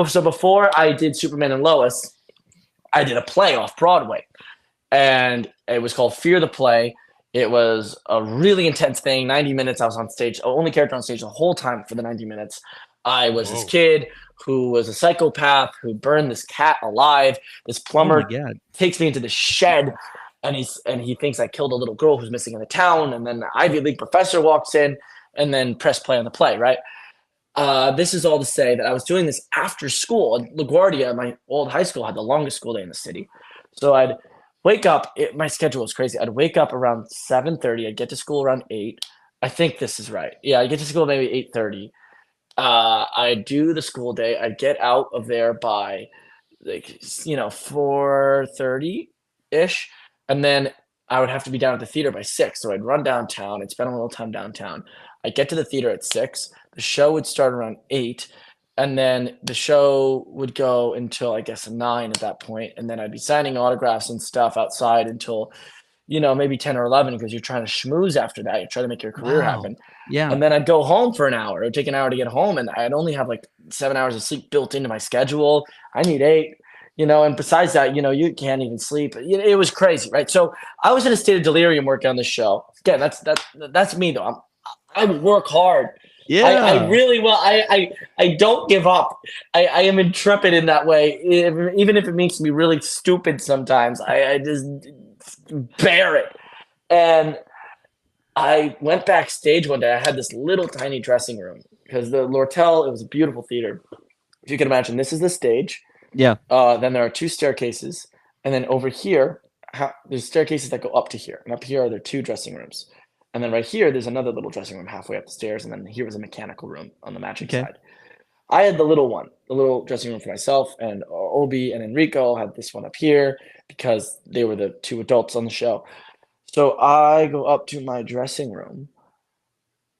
So before I did Superman and Lois, I did a play off Broadway. And it was called Fear the Play. It was a really intense thing. 90 minutes. I was on stage, only character on stage the whole time for the 90 minutes. I was this kid who was a psychopath who burned this cat alive. This plumber takes me into the shed, and he thinks I killed a little girl who's missing in the town. And then the Ivy League professor walks in, and then press play on the play. Right. This is all to say that I was doing this after school. LaGuardia, my old high school, had the longest school day in the city, so I'd wake up. My schedule was crazy. I'd wake up around 7:30. I'd get to school around 8. I think this is right. Yeah, I'd get to school maybe 8:30. I'd do the school day. I'd get out of there by 4:30-ish. And then I would have to be down at the theater by 6. So I'd run downtown. I'd spend a little time downtown. I'd get to the theater at 6. The show would start around 8. And then the show would go until, I guess, 9 at that point. And then I'd be signing autographs and stuff outside until, maybe 10 or 11, because you're trying to schmooze after that. You're trying to make your career happen. Yeah. And then I'd go home for an hour. It would take an hour to get home. And I'd only have like 7 hours of sleep built into my schedule. I need 8, and besides that, you can't even sleep. It was crazy, right? So I was in a state of delirium working on this show. Again, that's me, though. I work hard. Yeah, I really will. I don't give up. I am intrepid in that way, even if it makes me really stupid sometimes. I just bear it. And I went backstage one day. I had this little tiny dressing room because the Lortel, it was a beautiful theater. If you can imagine, this is the stage. Yeah. Then there are 2 staircases, and then over here, there's staircases that go up to here, and up here are there 2 dressing rooms. And then right here, there's another little dressing room halfway up the stairs. And then here was a mechanical room on the magic side. I had the little dressing room for myself. And Obi and Enrico had this one up here because they were the 2 adults on the show. So I go up to my dressing room,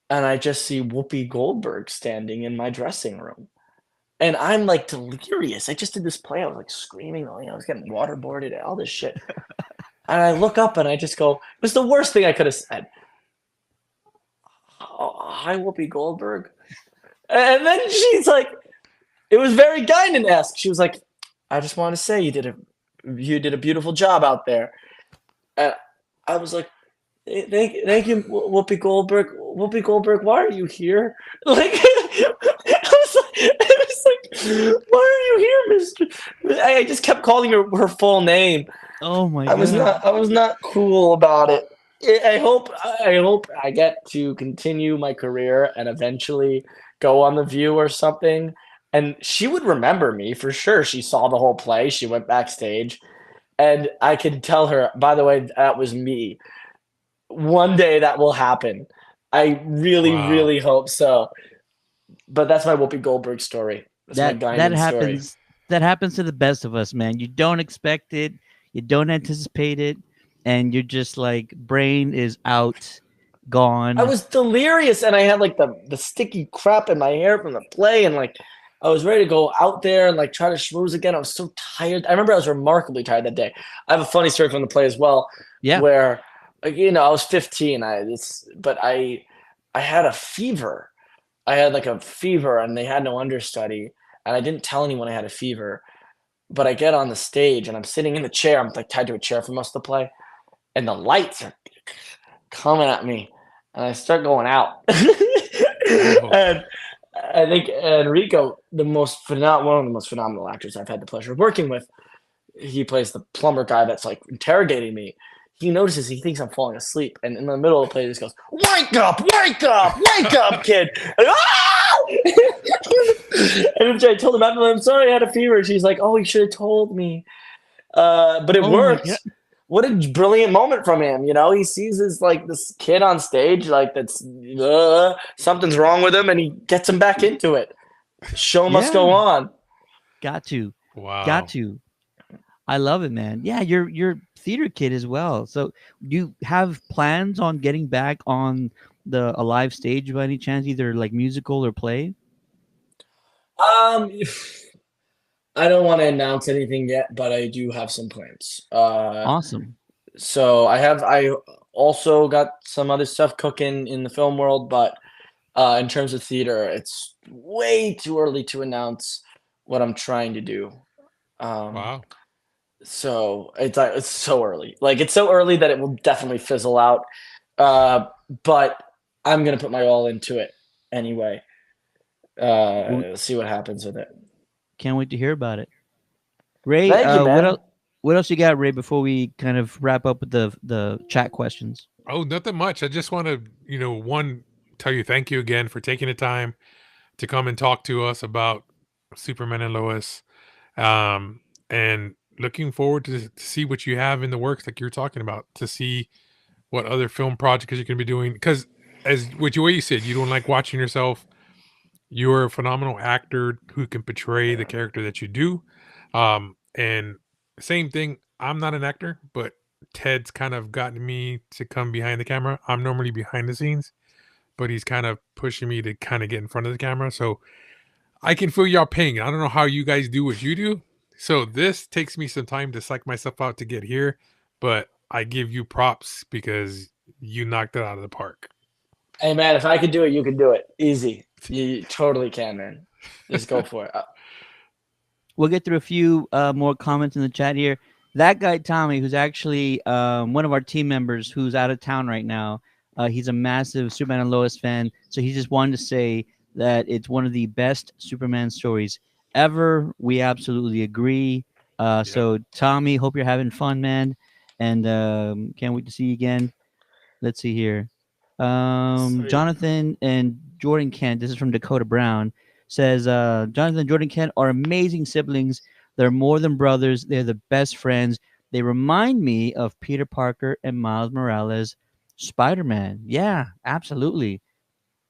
and I just see Whoopi Goldberg standing in my dressing room. And I'm like delirious. I just did this play. I was like screaming. I was getting waterboarded, all this shit. And I look up and I just go, it was the worst thing I could have said. Oh, hi, Whoopi Goldberg. And then she's like, it was very Guinan-esque. She was like, I just want to say you did a beautiful job out there. And I was like, thank you, Whoopi Goldberg. Whoopi Goldberg, why are you here? Like, I was like, why are you here, Mister? I just kept calling her full name. Oh my I was god. not cool about it. I hope I get to continue my career and eventually go on The View or something. And she would remember me for sure. She saw the whole play. She went backstage, and I can tell her, by the way, that was me. One day that will happen. I really, Wow. really hope so. But that's my Whoopi Goldberg story. That's my That Guinan story. happens. That happens to the best of us, man. You don't expect it, you don't anticipate it, and you're just like brain is out, I gone. was delirious, and I had like the sticky crap in my hair from the play, and like I was ready to go out there and like try to schmooze again. I was so tired. I remember I was remarkably tired that day. I have a funny story from the play as well, Yeah. where like, I was 15. But I had a fever. I had like a fever, and they had no understudy, and I didn't tell anyone I had a fever. But I get on the stage, and I'm sitting in the chair. I'm like tied to a chair for most of the play, and the lights are coming at me, and I start going out. Oh. And I think Enrico, one of the most phenomenal actors I've had the pleasure of working with, he plays the plumber guy that's like interrogating me. He notices, he thinks I'm falling asleep, and in the middle of the play, he just goes, "Wake up, wake up, wake up, kid!" And, "Ah!" And I told him, "I'm sorry, I had a fever." She's like, "Oh, you should have told me." But it Oh my worked. god. What a brilliant moment from him. He sees this kid on stage, like that's something's wrong with him, and he gets him back into it. Show must go Yeah. on. Got to. Wow. Got to. I love it, man. Yeah, you're theater kid as well. So do you have plans on getting back on a live stage by any chance, either like musical or play? Um, I don't want to announce anything yet, but I do have some plans. Awesome. So I also got some other stuff cooking in the film world, but in terms of theater, it's way too early to announce what I'm trying to do. Wow. So it's so early. Like it's so early that it will definitely fizzle out. But I'm gonna put my all into it anyway. See what happens with it. Can't wait to hear about it. Ray, Thank you, what man. else? What else you got, Ray? Before we kind of wrap up with the chat questions. Oh, nothing much. I just want to, one, tell you thank you again for taking the time to come and talk to us about Superman and Lois. And looking forward to see what you have in the works, like you're talking about, to see what other film projects you're going to be doing. Because as what you said, you don't like watching yourself. You're a phenomenal actor who can portray the character that you do. And same thing, I'm not an actor, but Ted's kind of gotten me to come behind the camera. I'm normally behind the scenes, but he's kind of pushing me to kind of get in front of the camera. So I can feel y'all pain. I don't know how you guys do what you do. So this takes me some time to psych myself out to get here, but I give you props because you knocked it out of the park. Hey man, if I could do it, you can do it. Easy. You totally can, man. Just go for it. We'll get through a few more comments in the chat here. That guy Tommy, who's actually one of our team members, who's out of town right now. He's a massive Superman and Lois fan, so he just wanted to say that it's one of the best Superman stories ever. We absolutely agree. So Tommy, hope you're having fun, man, and can't wait to see you again. Let's see here. Sweet. Jonathan and Jordan Kent, this is from Dakota Brown, says Jonathan and Jordan Kent are amazing siblings. They're more than brothers. They're the best friends. They remind me of Peter Parker and Miles Morales, Spider-Man. Yeah, absolutely.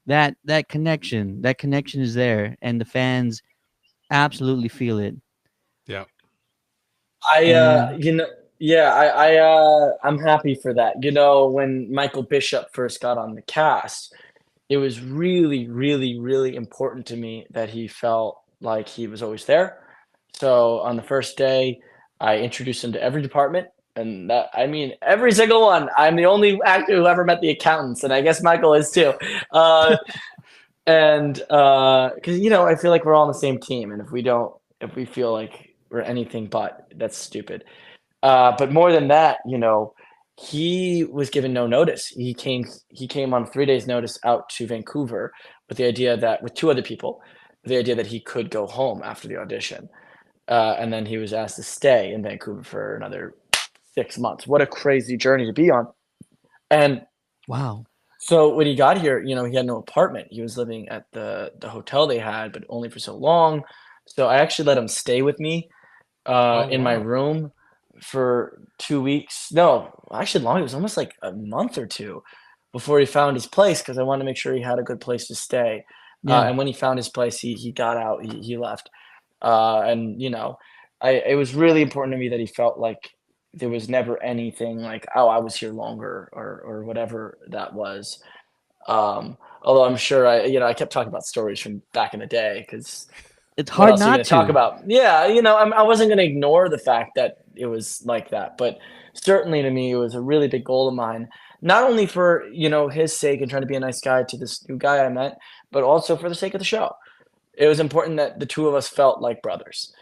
That connection is there, and the fans absolutely feel it. Yeah. I'm happy for that. When Michael Bishop first got on the cast, it was really, really, really important to me that he felt like he was always there. So on the first day, I introduced him to every department, and every single one. I'm the only actor who ever met the accountants, and I guess Michael is too. And because I feel like we're all on the same team, and if we feel like we're anything but, that's stupid. But more than that, he was given no notice. He came on 3 days notice out to Vancouver with the idea that with 2 other people, with the idea that he could go home after the audition. And then he was asked to stay in Vancouver for another 6 months. What a crazy journey to be on. And Wow. so when he got here, he had no apartment. He was living at the hotel they had, but only for so long. So I actually let him stay with me in my wow. room for 2 weeks. No, actually long. It was almost like a month or two before he found his place, because I wanted to make sure he had a good place to stay. Yeah. And when he found his place, he got out. He left. And it was really important to me that he felt like there was never anything like, oh, I was here longer or whatever that was. Although I'm sure I kept talking about stories from back in the day, because It's what hard else are you not going to talk to. about? Yeah, I wasn't going to ignore the fact that it was like that, but certainly to me, it was a really big goal of mine. Not only for his sake and trying to be a nice guy to this new guy I met, but also for the sake of the show. It was important that the 2 of us felt like brothers,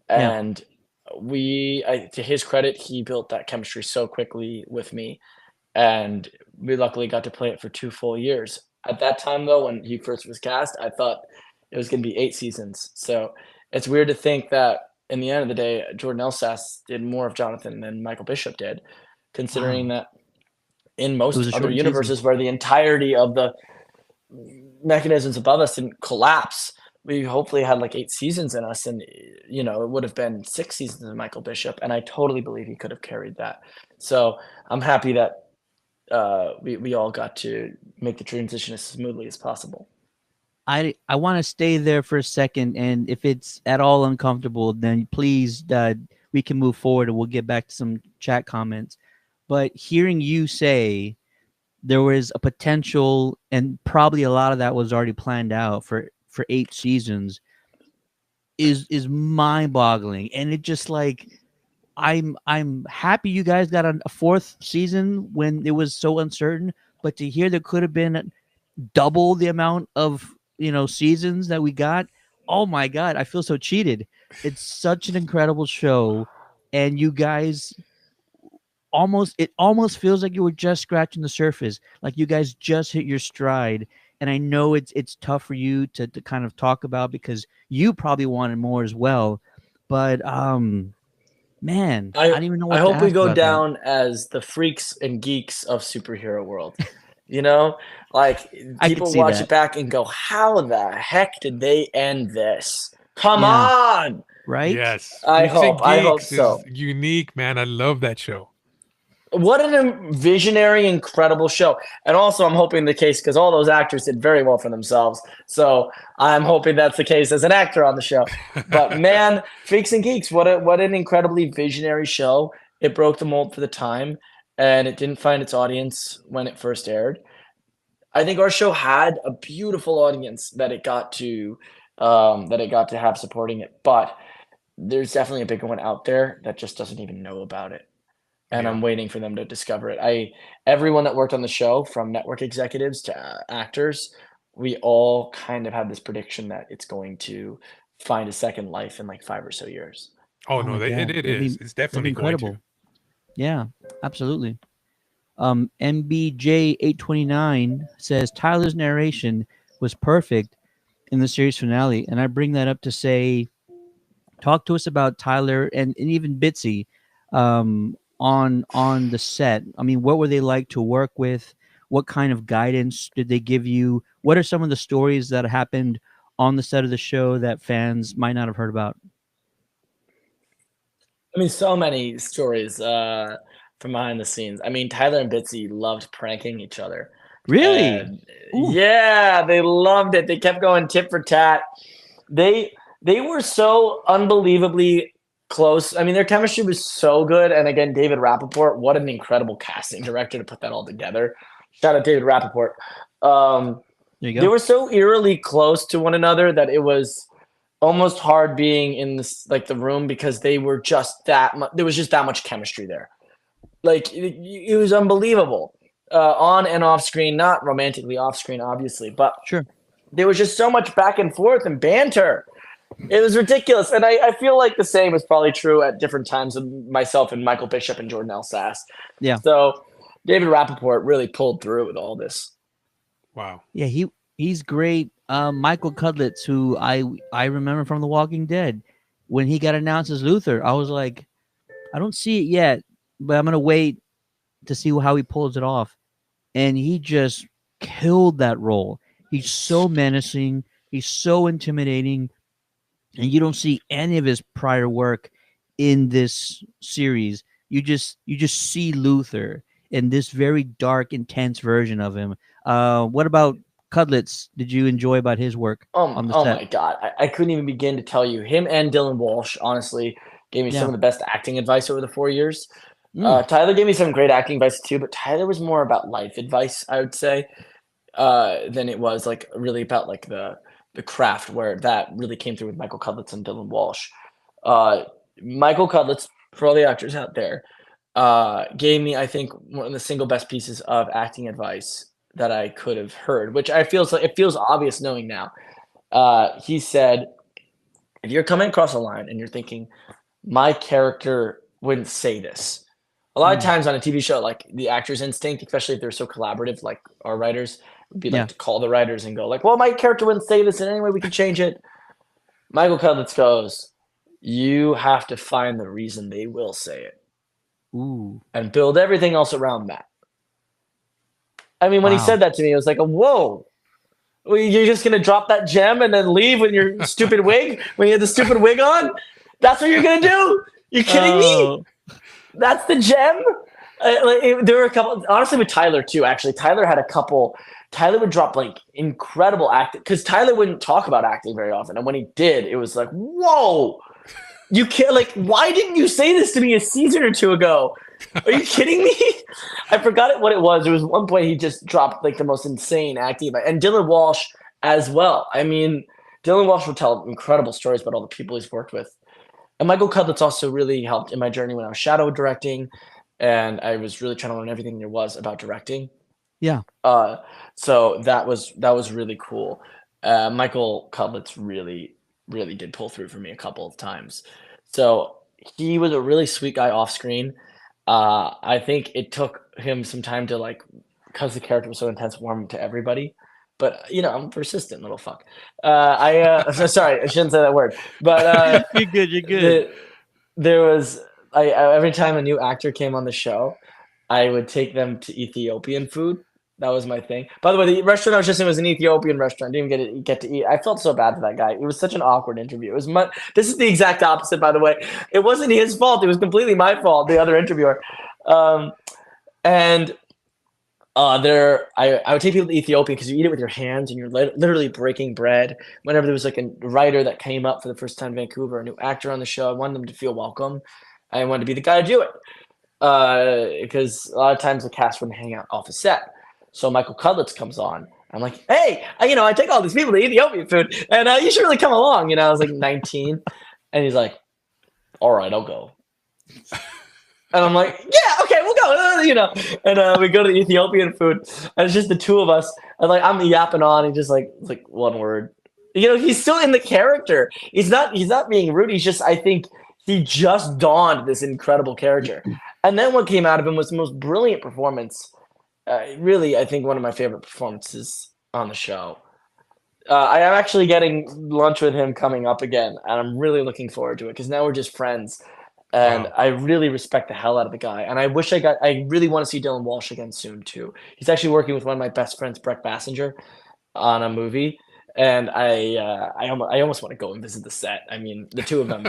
Yeah. and to his credit, he built that chemistry so quickly with me, and we luckily got to play it for 2 full years. At that time, though, when he first was cast, I thought it was going to be 8 seasons. So it's weird to think that in the end of the day, Jordan Elsass did more of Jonathan than Michael Bishop did, considering Wow. that in It was most a other short season. universes where the entirety of the mechanisms above us didn't collapse, we hopefully had like 8 seasons in us, and it would have been 6 seasons of Michael Bishop, and I totally believe he could have carried that. So I'm happy that we all got to make the transition as smoothly as possible. I want to stay there for a second, and if it's at all uncomfortable, then please we can move forward, and we'll get back to some chat comments. But hearing you say there was a potential, and probably a lot of that was already planned out for 8 seasons, is mind-boggling, and it just like I'm happy you guys got a 4th season when it was so uncertain, but to hear there could have been double the amount of seasons that we got, oh my god, I feel so cheated. It's such an incredible show, and you guys almost feels like you were just scratching the surface, like you guys just hit your stride. And I know it's tough for you to kind of talk about, because you probably wanted more as well, but man, I I don't even know I what to hope we ask go about that. down as the freaks and geeks of superhero world. Like I could people see watch that. it back and go, "How the heck did they end this? Come Yeah. on!" Right. Yes, I Freaks and hope Geeks is so. unique, man. I love that show. What an visionary, incredible show. And also, I'm hoping the case, because all those actors did very well for themselves. So I'm hoping that's the case as an actor on the show. But man, Freaks and Geeks, what an incredibly visionary show. It broke the mold for the time, and it didn't find its audience when it first aired. I think our show had a beautiful audience that it got to have supporting it. But there's definitely a bigger one out there that just doesn't even know about it, and Yeah. I'm waiting for them to discover it. Everyone that worked on the show, from network executives to actors, we all kind of had this prediction that it's going to find a second life in like 5 or so years. Oh Oh no, my it, god, it is. It's that'd be definitely going to. incredible. Yeah, absolutely. MBJ 829 says Tyler's narration was perfect in the series finale, and I bring that up to say, talk to us about Tyler and even Bitsy on the set. I mean, what were they like to work with? What kind of guidance did they give you? What are some of the stories that happened on the set of the show that fans might not have heard about? I mean, so many stories from behind the scenes. I mean, Tyler and Bitsy loved pranking each other. Really? And Ooh. yeah, they loved it. They kept going tit for tat. They were so unbelievably close. I mean, their chemistry was so good. And again, David Rappaport, what an incredible casting director to put that all together. Shout out David Rappaport. There you They go. were so eerily close to one another that it was almost hard being in this like the room, because they were just that much. There was just that much chemistry there. Like it was unbelievable, on and off screen, not romantically off screen, obviously, but Sure. there was just so much back and forth and banter. It was ridiculous. And I feel like the same is probably true at different times of myself and Michael Bishop and Jordan L. Sass. Yeah. So David Rappaport really pulled through with all this. Wow. Yeah, he's great. Michael Cudlitz, who I remember from The Walking Dead, when he got announced as Luther, I was like, I don't see it yet, but I'm gonna wait to see how he pulls it off. And he just killed that role. He's so menacing. He's so intimidating, and you don't see any of his prior work in this series. You just see Luther in this very dark, intense version of him. What about Cudlitz? Did you enjoy about his work on the set? My God. I couldn't even begin to tell you. Him and Dylan Walsh, honestly, gave me some of the best acting advice over the 4 years. Tyler gave me some great acting advice too, but Tyler was more about life advice, I would say, than it was like really about like the craft, where that really came through with Michael Cudlitz and Dylan Walsh. Michael Cudlitz, for all the actors out there, gave me, I think, one of the single best pieces of acting advice that I could have heard, which it feels obvious knowing now. He said, if you're coming across a line and you're thinking, my character wouldn't say this. A lot of times on a TV show, like the actor's instinct, especially if they're so collaborative, like our writers, would be like to call the writers and go like, well, my character wouldn't say this in any way, we can change it. Michael Cudlitz goes, you have to find the reason they will say it. Ooh. And build everything else around that. I mean, when he said that to me, it was like, whoa. Well, you're just going to drop that gem and then leave when your stupid wig, when you have the stupid wig on? That's what you're going to do? You're kidding me? That's the gem? There were a couple, honestly, with Tyler too, actually. Tyler had a couple. Tyler would drop like incredible acting, because Tyler wouldn't talk about acting very often. And when he did, it was like, whoa. You can't, like, why didn't you say this to me a season or two ago? Are you kidding me? I forgot what it was. There was one point he just dropped like the most insane acting, and Dylan Walsh as well. I mean, Dylan Walsh will tell incredible stories about all the people he's worked with. And Michael Cudlitz also really helped in my journey when I was shadow directing, and I was really trying to learn everything there was about directing. Yeah. So that was really cool. Michael Cudlitz really, really did pull through for me a couple of times. So he was a really sweet guy off screen. I think it took him some time to, like, because the character was so intense, warm to everybody. But I'm a persistent little fuck. Sorry, I shouldn't say that word. But you're good. You're good. There was every time a new actor came on the show, I would take them to Ethiopian food. That was my thing. By the way, the restaurant I was just in was an Ethiopian restaurant. I didn't even get to eat. I felt so bad for that guy. It was such an awkward interview. It was this is the exact opposite, by the way. It wasn't his fault. It was completely my fault, the other interviewer. I would take people to Ethiopia because you eat it with your hands and you're literally breaking bread. Whenever there was like a writer that came up for the first time in Vancouver, a new actor on the show, I wanted them to feel welcome. I wanted to be the guy to do it because a lot of times the cast wouldn't hang out off a set. So Michael Cudlitz comes on. I'm like, hey, I take all these people to Ethiopian food, and you should really come along. I was like 19, and he's like, all right, I'll go. And I'm like, yeah, okay, we'll go. And we go to the Ethiopian food, and it's just the two of us. And like I'm yapping on, and just like one word. He's still in the character. He's not being rude. He's just, I think he just donned this incredible character. And then what came out of him was the most brilliant performance. Really, I think one of my favorite performances on the show. I am actually getting lunch with him coming up again, and I'm really looking forward to it because now we're just friends. And I really respect the hell out of the guy. And I really want to see Dylan Walsh again soon too. He's actually working with one of my best friends, Breck Bassinger, on a movie. And I almost want to go and visit the set. I mean, the two of them,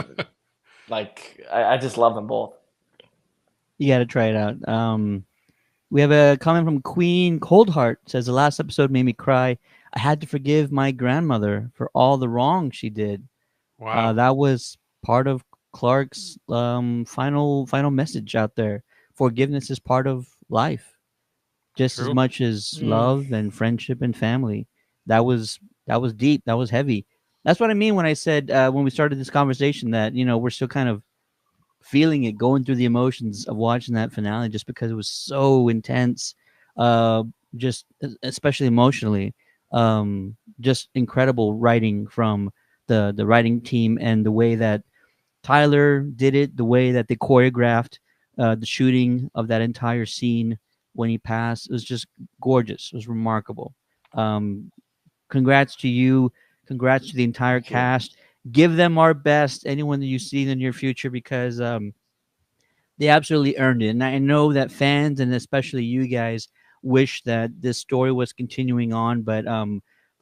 like, I just love them both. You got to try it out. We have a comment from Queen Coldheart. Says the last episode made me cry. I had to forgive my grandmother for all the wrong she did. Wow. That was part of Clark's final message out there. Forgiveness is part of life, just True. as much as love and friendship and family. That was deep. That was heavy. That's what I mean when I said when we started this conversation that we're still kind of feeling it, going through the emotions of watching that finale, just because it was so intense, just especially emotionally. Just incredible writing from the writing team and the way that Tyler did it, the way that they choreographed the shooting of that entire scene when he passed. It was just gorgeous. It was remarkable. Um, Congrats to you. Congrats to the entire Thank you. cast. Give them our best, anyone that you see in the near future, because they absolutely earned it. And I know that fans and especially you guys wish that this story was continuing on, but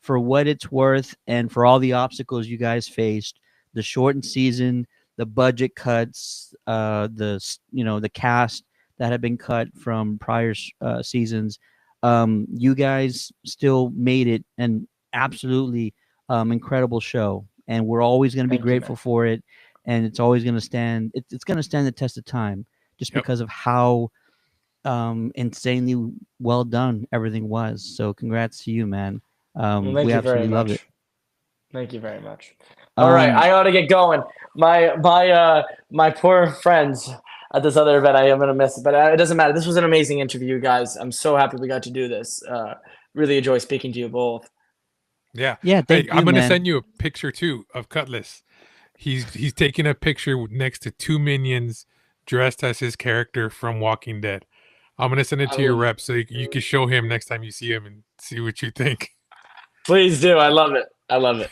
for what it's worth and for all the obstacles you guys faced, the shortened season, the budget cuts, the cast that had been cut from prior seasons, you guys still made it an absolutely incredible show, and we're always going to be Thank you, grateful man. for it, and it's always going to stand. It's going to stand the test of time, just Yep. because of how insanely well done everything was. So, congrats to you, man. Well, thank We you very absolutely loved it. much. Thank you very much. All right, Um, I ought to get going. My poor friends at this other event, I am gonna miss it, but it doesn't matter. This was an amazing interview, guys. I'm so happy we got to do this. Really enjoy speaking to you both. Yeah. yeah, Hey, thank I'm you, gonna man. send you a picture too of Cutlass. He's taking a picture next to two minions dressed as his character from Walking Dead. I'm gonna send it to your rep so you can show him next time you see him and see what you think. Please do. I love it. I love it.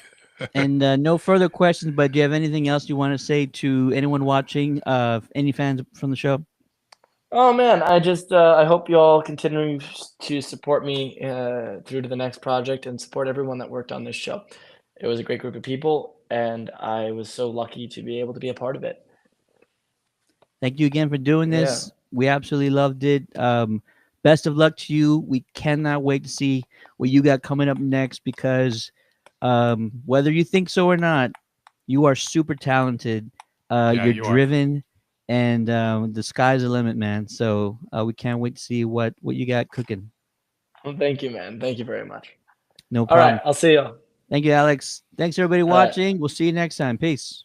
And no further questions, but do you have anything else you want to say to anyone watching? Any fans from the show? Oh man, I hope you all continue to support me through to the next project and support everyone that worked on this show. It was a great group of people, and I was so lucky to be able to be a part of it. Thank you again for doing Yeah. this. We absolutely loved it. Best of luck to you. We cannot wait to see what you got coming up next, because whether you think so or not, you are super talented. Yeah, You're you are. driven, and the sky's the limit, man. So we can't wait to see what you got cooking. Well, thank you, man. Thank you very much. No All right, problem. I'll see you. Thank you, Alex. Thanks everybody All right. watching. We'll see you next time. Peace.